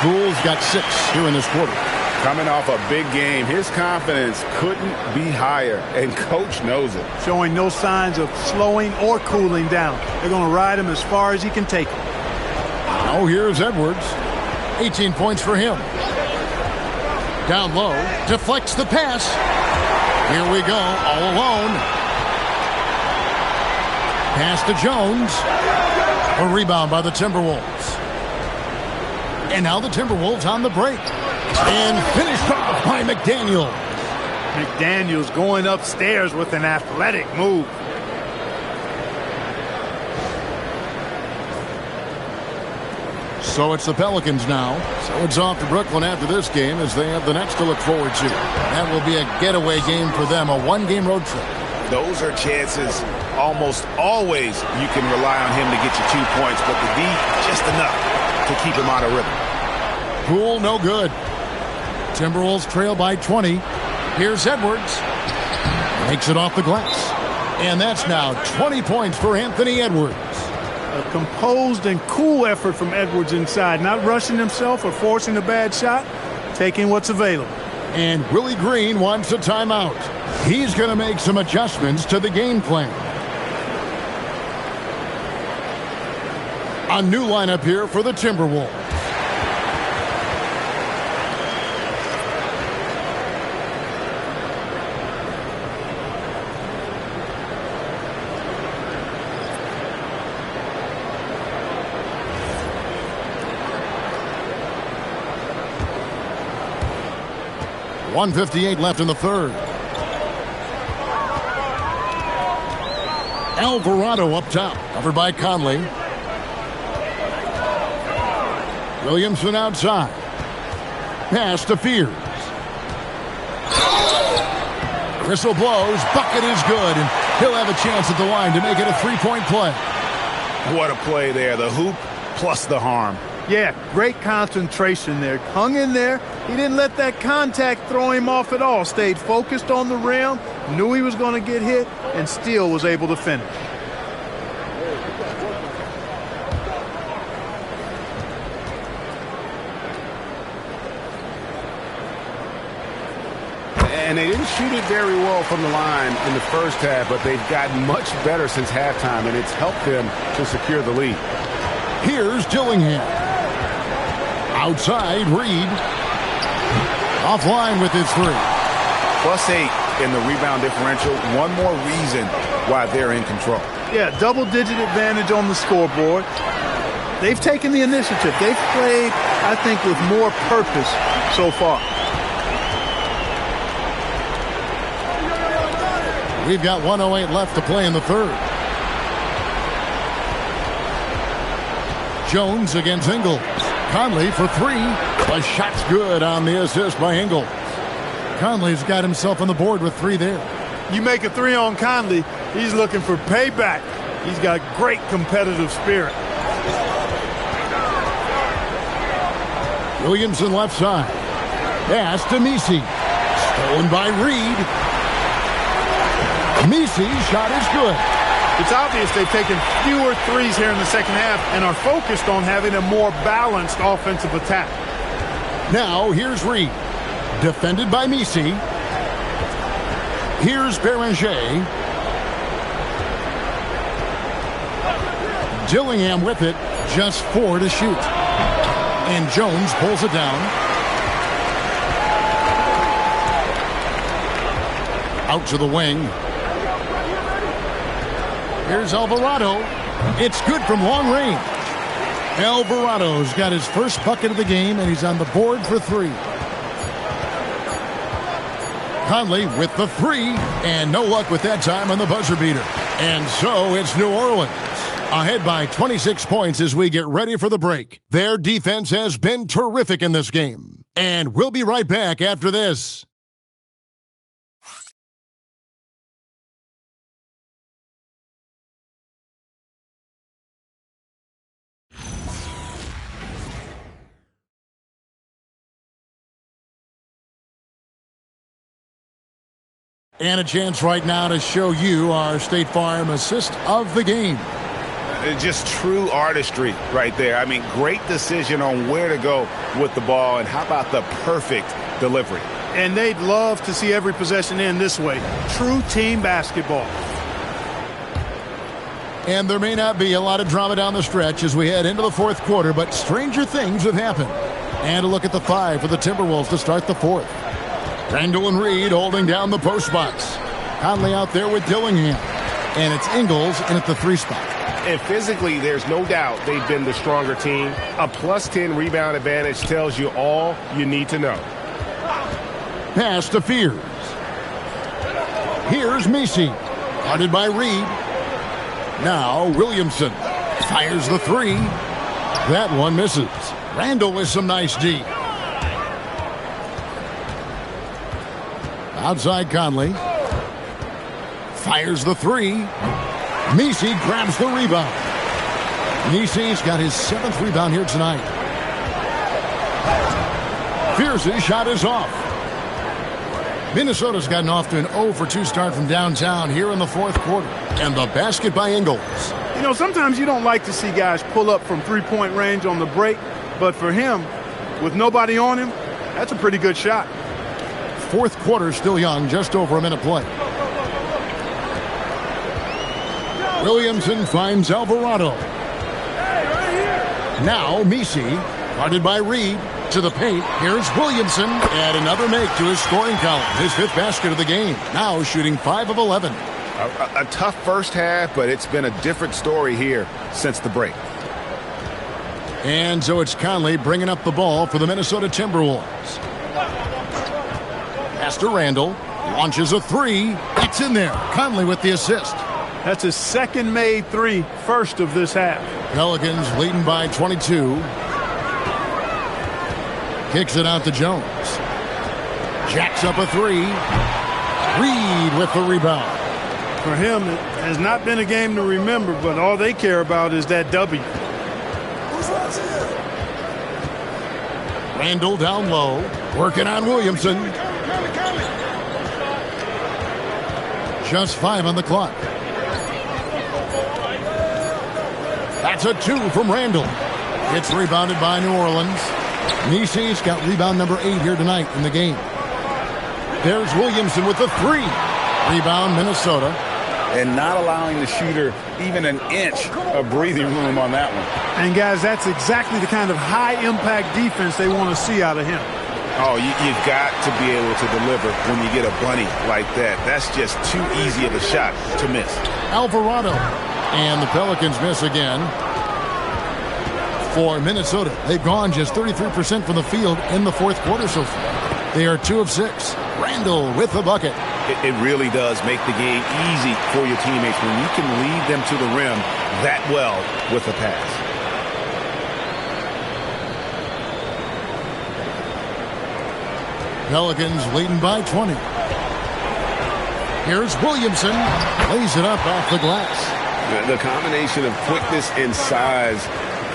Poole's got 6 here in this quarter.
Coming off a big game, his confidence couldn't be higher, and Coach knows it.
Showing no signs of slowing or cooling down. They're going to ride him as far as he can take him.
Now here's Edwards. 18 points for him. Down low, deflects the pass. Here we go, all alone. Pass to Jones. A rebound by the Timberwolves. And now the Timberwolves on the break. And finished off by McDaniel.
McDaniel's going upstairs with an athletic move.
So it's the Pelicans now. So it's off to Brooklyn after this game as they have the next to look forward to. That will be a getaway game for them, a one-game road trip.
Those are chances almost always you can rely on him to get you 2 points, but the D, just enough to keep him out of rhythm.
Poole, no good. Timberwolves trail by 20. Here's Edwards. Makes it off the glass. And that's now 20 points for Anthony Edwards.
A composed and cool effort from Edwards inside. Not rushing himself or forcing a bad shot. Taking what's available.
And Willie Green wants a timeout. He's going to make some adjustments to the game plan. A new lineup here for the Timberwolves. .158 left in the third. Alvarado up top, covered by Conley. Williamson outside. Pass to Fears. Whistle blows. Bucket is good, and he'll have a chance at the line to make it a three-point play.
What a play there. The hoop plus the harm.
Yeah, great concentration there. Hung in there. He didn't let that contact throw him off at all. Stayed focused on the rim, knew he was going to get hit, and still was able to finish.
And they didn't shoot it very well from the line in the first half, but they've gotten much better since halftime, and it's helped them to secure the lead.
Here's Dillingham. Outside, Reed. Offline with his three.
+8 in the rebound differential. One more reason why they're in control.
Yeah, double-digit advantage on the scoreboard.
they've taken the initiative. They've played, I think, with more purpose so far.
We've got 1:08 left to play in the third. Jones against Ingles. Conley for three. The shot's good on the assist by Ingles. Conley's got himself on the board with three there.
You make a three on Conley, he's looking for payback. He's got great competitive spirit.
Williamson left side. Pass to Messi. Stolen by Reed. Messi's shot is good.
It's obvious they've taken fewer threes here in the second half and are focused on having a more balanced offensive attack.
Now here's Reed. Defended by Messi. Here's Beranger. Dillingham with it. Just 4 to shoot. And Jones pulls it down. Out to the wing. Here's Alvarado. It's good from long range. Alvarado's got his first bucket of the game, and he's on the board for three. Conley with the three, and no luck with that time on the buzzer beater. And so it's New Orleans ahead by 26 points as we get ready for the break. Their defense has been terrific in this game. And we'll be right back after this. And a chance right now to show you our State Farm assist of the game.
Just true artistry right there. I mean, great decision on where to go with the ball, and how about the perfect delivery?
And they'd love to see every possession end this way. True team basketball.
And there may not be a lot of drama down the stretch as we head into the fourth quarter, but stranger things have happened. And a look at the five for the Timberwolves to start the fourth. Randall and Reed holding down the post box. Conley out there with Dillingham. And it's Ingles in at the three spot.
And physically, there's no doubt they've been the stronger team. A +10 rebound advantage tells you all you need to know.
Pass to Fears. Here's Messi. Guarded by Reed. Now Williamson fires the three. That one misses. Randall with some nice D. Outside Conley. Fires the three. Messi grabs the rebound. Messi's got his 7th rebound here tonight. Fierce's shot is off. Minnesota's gotten off to an 0-for-2 start from downtown here in the fourth quarter. And the basket by Ingles.
You know, sometimes you don't like to see guys pull up from three-point range on the break, but for him, with nobody on him, that's a pretty good shot.
Fourth quarter still young, just over a minute play. Williamson finds Alvarado. Now Messi, guarded by Reed, to the paint. Here's Williamson, and another make to his scoring column. His 5th basket of the game. Now shooting 5 of 11.
A tough first half, but it's been a different story here since the break.
And so it's Conley bringing up the ball for the Minnesota Timberwolves. Pass to Randall. Launches a three. It's in there. Conley with the assist.
That's his second made three, first of this half.
Pelicans leading by 22. Kicks it out to Jones. Jacks up a three. Reed with the rebound.
For him, it has not been a game to remember, but all they care about is that W.
Randall down low. Working on Williamson. Just 5 on the clock. That's a 2 from Randall. It's rebounded by New Orleans. Messi's got rebound number 8 here tonight in the game. There's Williamson with the 3. Rebound Minnesota.
And not allowing the shooter even an inch of breathing room on that one.
And guys, that's exactly the kind of high-impact defense they want to see out of him.
Oh, you've got to be able to deliver when you get a bunny like that. That's just too easy of a shot to miss.
Alvarado. And the Pelicans miss again. For Minnesota, they've gone just 33% from the field in the fourth quarter so far. They are 2 of 6. Randall with the bucket.
It really does make the game easy for your teammates when you can lead them to the rim that well with a pass.
Pelicans leading by 20. Here's Williamson. Lays it up off the glass.
The combination of quickness and size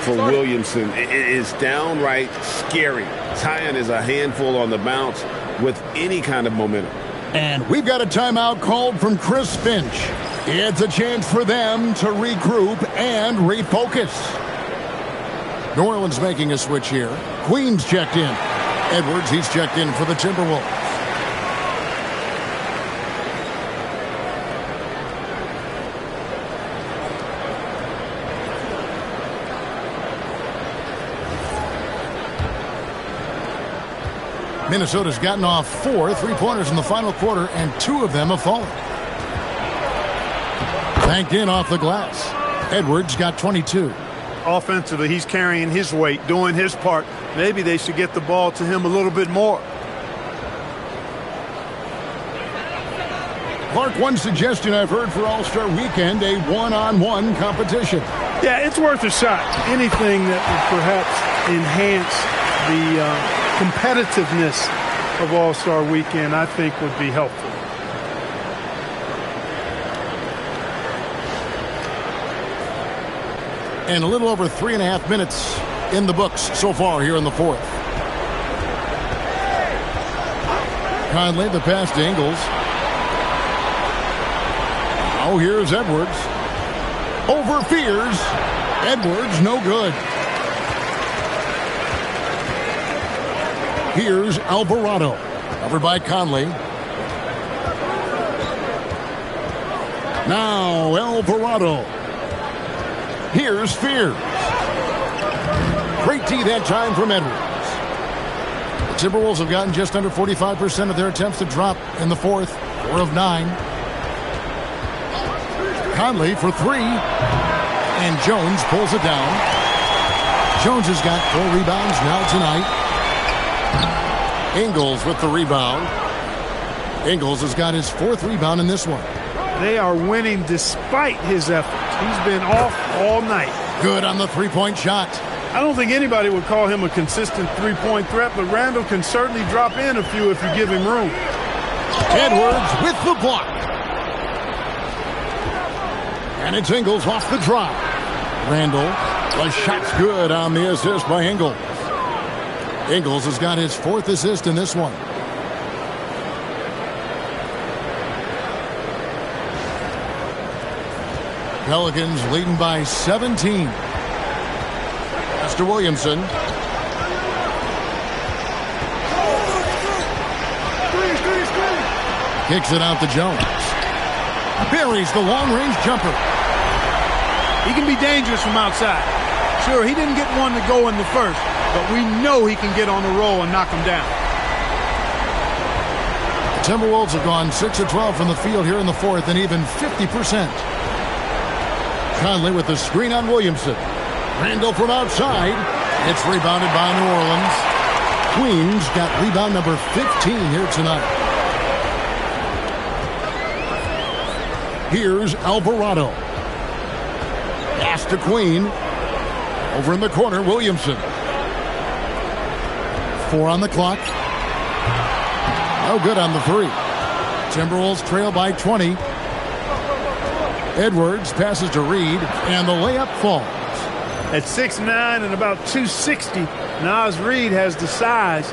for Williamson is downright scary. Zion is a handful on the bounce with any kind of momentum.
And we've got a timeout called from Chris Finch. It's a chance for them to regroup and refocus. New Orleans making a switch here. Queens checked in. Edwards, he's checked in for the Timberwolves. Minnesota's gotten off 4 3-pointers in the final quarter, and 2 of them have fallen. Banked in off the glass. Edwards got 22.
Offensively, he's carrying his weight, doing his part. Maybe they should get the ball to him a little bit more.
Clark, one suggestion I've heard for All-Star Weekend, a one-on-one competition.
Yeah, it's worth a shot. Anything that would perhaps enhance the competitiveness of All-Star Weekend, I think, would be helpful.
And a little over 3.5 minutes in the books so far here in the fourth. Conley, the pass to Ingles. Oh, here's Edwards. Over Fears. Edwards, no good. Here's Alvarado. Covered by Conley. Now Alvarado. Here's Fears. Great D that time from Edwards. The Timberwolves have gotten just under 45% of their attempts to drop in the fourth. 4 of 9. Conley for 3. And Jones pulls it down. Jones has got 4 rebounds now tonight. Ingles with the rebound. Ingles has got his 4th rebound in this one.
They are winning despite his efforts. He's been off all night.
Good on the 3-point shot.
I don't think anybody would call him a consistent 3-point threat, but Randall can certainly drop in a few if you give him room.
Edwards with the block. And it's Ingles off the drive. Randall, the shot's good on the assist by Ingles. Ingles has got his 4th assist in this one. Pelicans leading by 17. Mr. Williamson. Kicks it out to Jones. Buries the long-range jumper.
He can be dangerous from outside. Sure, he didn't get one to go in the first, but we know he can get on the roll and knock him down.
The Timberwolves have gone 6 of 12 from the field here in the fourth, and even 50%. Conley with the screen on Williamson. Randall from outside. It's rebounded by New Orleans. Queens got rebound number 15 here tonight. Here's Alvarado. Pass to Queen. Over in the corner, Williamson. 4 on the clock. No good on the 3. Timberwolves trail by 20. Edwards passes to Reed, and the layup falls.
At 6'9" and about 260, Naz Reid has the size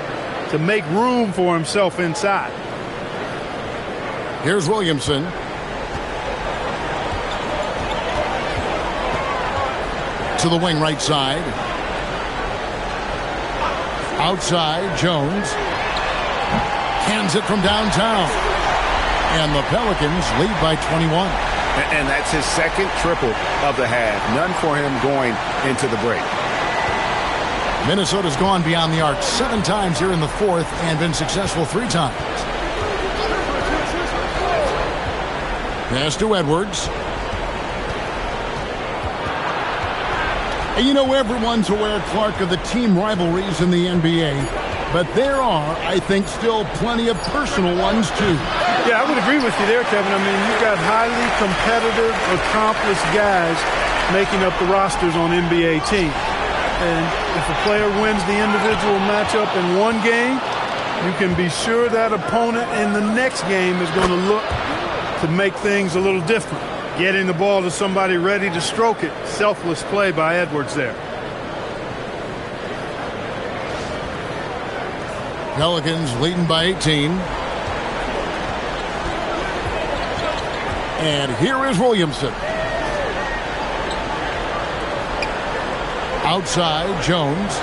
to make room for himself inside.
Here's Williamson. To the wing right side. Outside, Jones. Hands it from downtown. And the Pelicans lead by 21.
And that's his 2nd triple of the half. None for him going into the break.
Minnesota's gone beyond the arc 7 times here in the fourth and been successful 3 times. Pass to Edwards. And you know, everyone's aware, Clark, of the team rivalries in the NBA, but there are, I think, still plenty of personal ones, too.
Yeah, I would agree with you there, Kevin. I mean, you've got highly competitive, accomplished guys making up the rosters on NBA teams. And if a player wins the individual matchup in one game, you can be sure that opponent in the next game is going to look to make things a little different. Getting the ball to somebody ready to stroke it. Selfless play by Edwards there.
Pelicans leading by 18. And here is Williamson. Outside, Jones.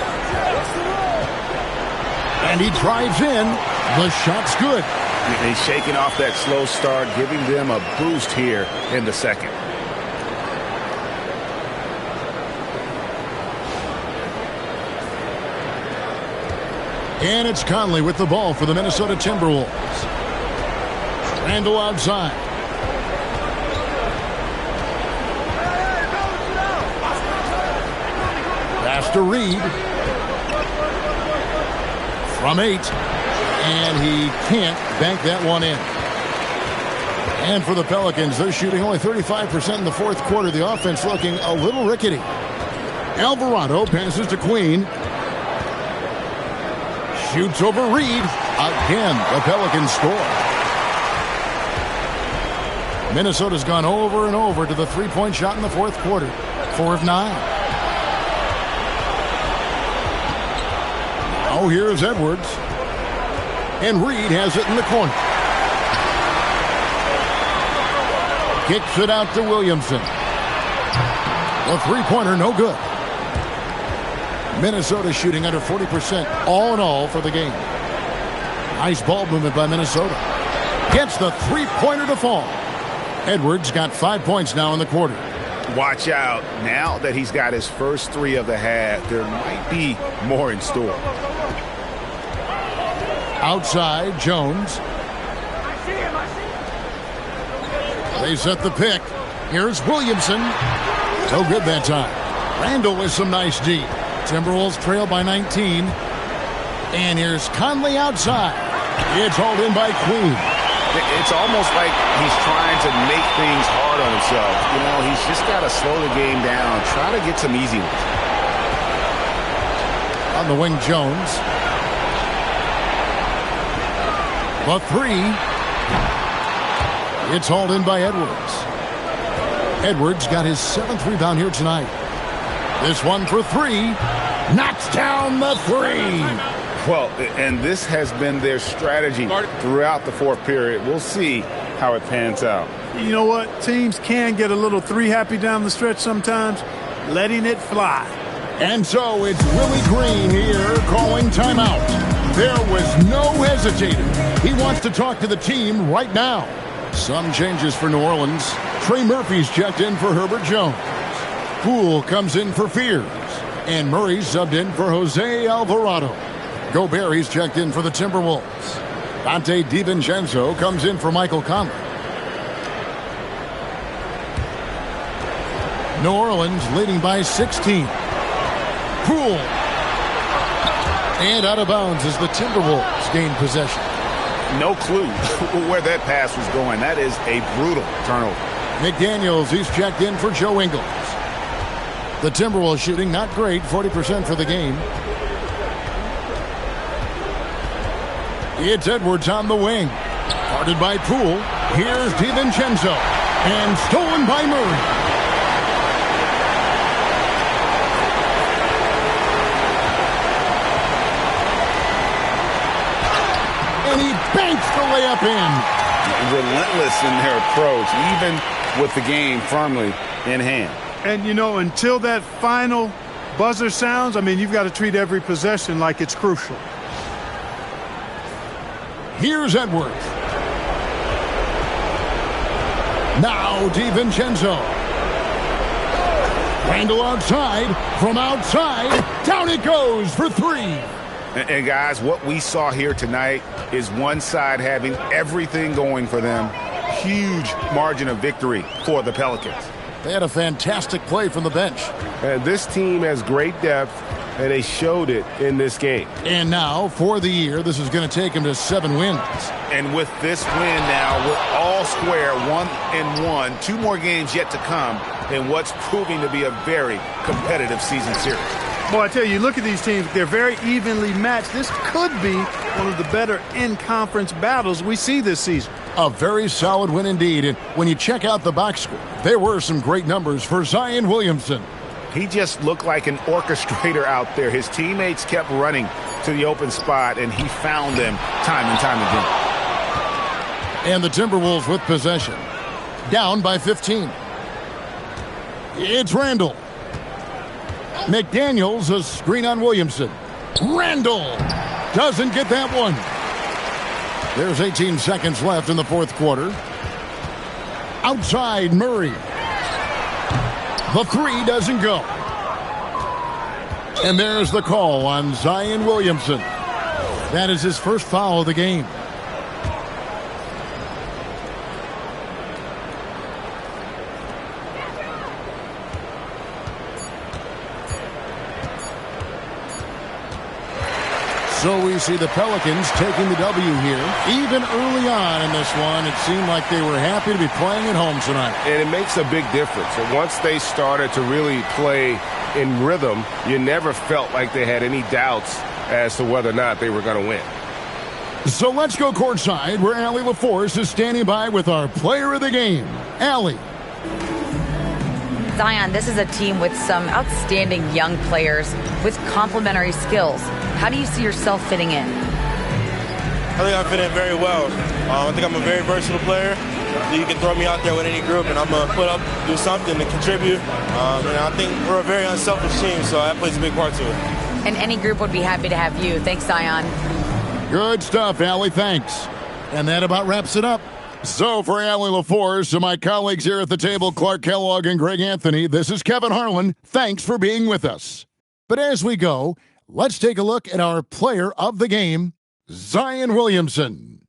And he drives in. The shot's good.
He's shaking off that slow start, giving them a boost here in the second.
And it's Conley with the ball for the Minnesota Timberwolves. Randle outside. Pass to Reed. From 8. And he can't bank that one in. And for the Pelicans, they're shooting only 35% in the fourth quarter. The offense looking a little rickety. Alvarado passes to Queen. Shoots over Reed. Again, the Pelicans score. Minnesota's gone over and over to the three-point shot in the fourth quarter. 4 of 9. Now here's Edwards. And Reed has it in the corner. Kicks it out to Williamson. The three-pointer, no good. Minnesota shooting under 40% all in all for the game. Nice ball movement by Minnesota. Gets the three-pointer to fall. Edwards got 5 points now in the quarter.
Watch out. Now that he's got his first 3 of the half, there might be more in store.
Outside, Jones. They set the pick. Here's Williamson. No good that time. Randle with some nice D. Timberwolves trail by 19. And here's Conley outside. It's hauled in by Queen.
It's almost like he's trying to make things hard on himself. You know, he's just got to slow the game down. Try to get some easy ones.
On the wing, Jones. The 3. It's hauled in by Edwards. Edwards got his 7th rebound here tonight. This one for 3. Knocks down the 3.
Well, and this has been their strategy throughout the fourth period. We'll see how it pans out.
You know what? Teams can get a little 3 happy down the stretch sometimes, letting it fly.
And so it's Willie Green here calling timeout. There was no hesitating. He wants to talk to the team right now. Some changes for New Orleans. Trey Murphy's checked in for Herbert Jones. Poole comes in for Fears. And Murray subbed in for Jose Alvarado. Gobert, he's checked in for the Timberwolves. Dante DiVincenzo comes in for Michael Conley. New Orleans leading by 16. Poole. And out of bounds as the Timberwolves gain possession.
No clue where that pass was going. That is a brutal turnover.
McDaniels, he's checked in for Joe Ingles. The Timberwolves shooting not great, 40% for the game. It's Edwards on the wing. Guarded by Poole. Here's DiVincenzo. And stolen by Murray. And he banks the layup in.
Relentless in their approach, even with the game firmly in hand.
And, you know, until that final buzzer sounds, I mean, you've got to treat every possession like it's crucial.
Here's Edwards. Now DiVincenzo. Randle outside. From outside. Down it goes for 3.
And guys, what we saw here tonight is one side having everything going for them. Huge margin of victory for the Pelicans.
They had a fantastic play from the bench.
And this team has great depth, and they showed it in this game.
And now, for the year, this is going to take them to 7 wins.
And with this win now, we're all square, 1-1. 2 more games yet to come in what's proving to be a very competitive season series.
Boy, I tell you, look at these teams. They're very evenly matched. This could be one of the better in-conference battles we see this season.
A very solid win indeed. And when you check out the box score, there were some great numbers for Zion Williamson.
He just looked like an orchestrator out there. His teammates kept running to the open spot, and he found them time and time again.
And the Timberwolves with possession. Down by 15. It's Randall. McDaniels, a screen on Williamson. Randall doesn't get that one. There's 18 seconds left in the fourth quarter. Outside Murray. The 3 doesn't go. And there's the call on Zion Williamson. That is his first foul of the game. So we see the Pelicans taking the W here. Even early on in this one, it seemed like they were happy to be playing at home tonight.
And it makes a big difference. And once they started to really play in rhythm, you never felt like they had any doubts as to whether or not they were going to win.
So let's go courtside where Allie LaForce is standing by with our player of the game. Allie.
Zion, this is a team with some outstanding young players with complementary skills. How do you see yourself fitting in?
I think I fit in very well. I think I'm a very versatile player. You can throw me out there with any group, and I'm going to put up, do something to contribute. And I think we're a very unselfish team, so that plays a big part to it.
And any group would be happy to have you. Thanks, Zion.
Good stuff, Allie. Thanks. And that about wraps it up. So for Allie LaForce and my colleagues here at the table, Clark Kellogg and Greg Anthony, this is Kevin Harlan. Thanks for being with us. But as we go, let's take a look at our player of the game, Zion Williamson.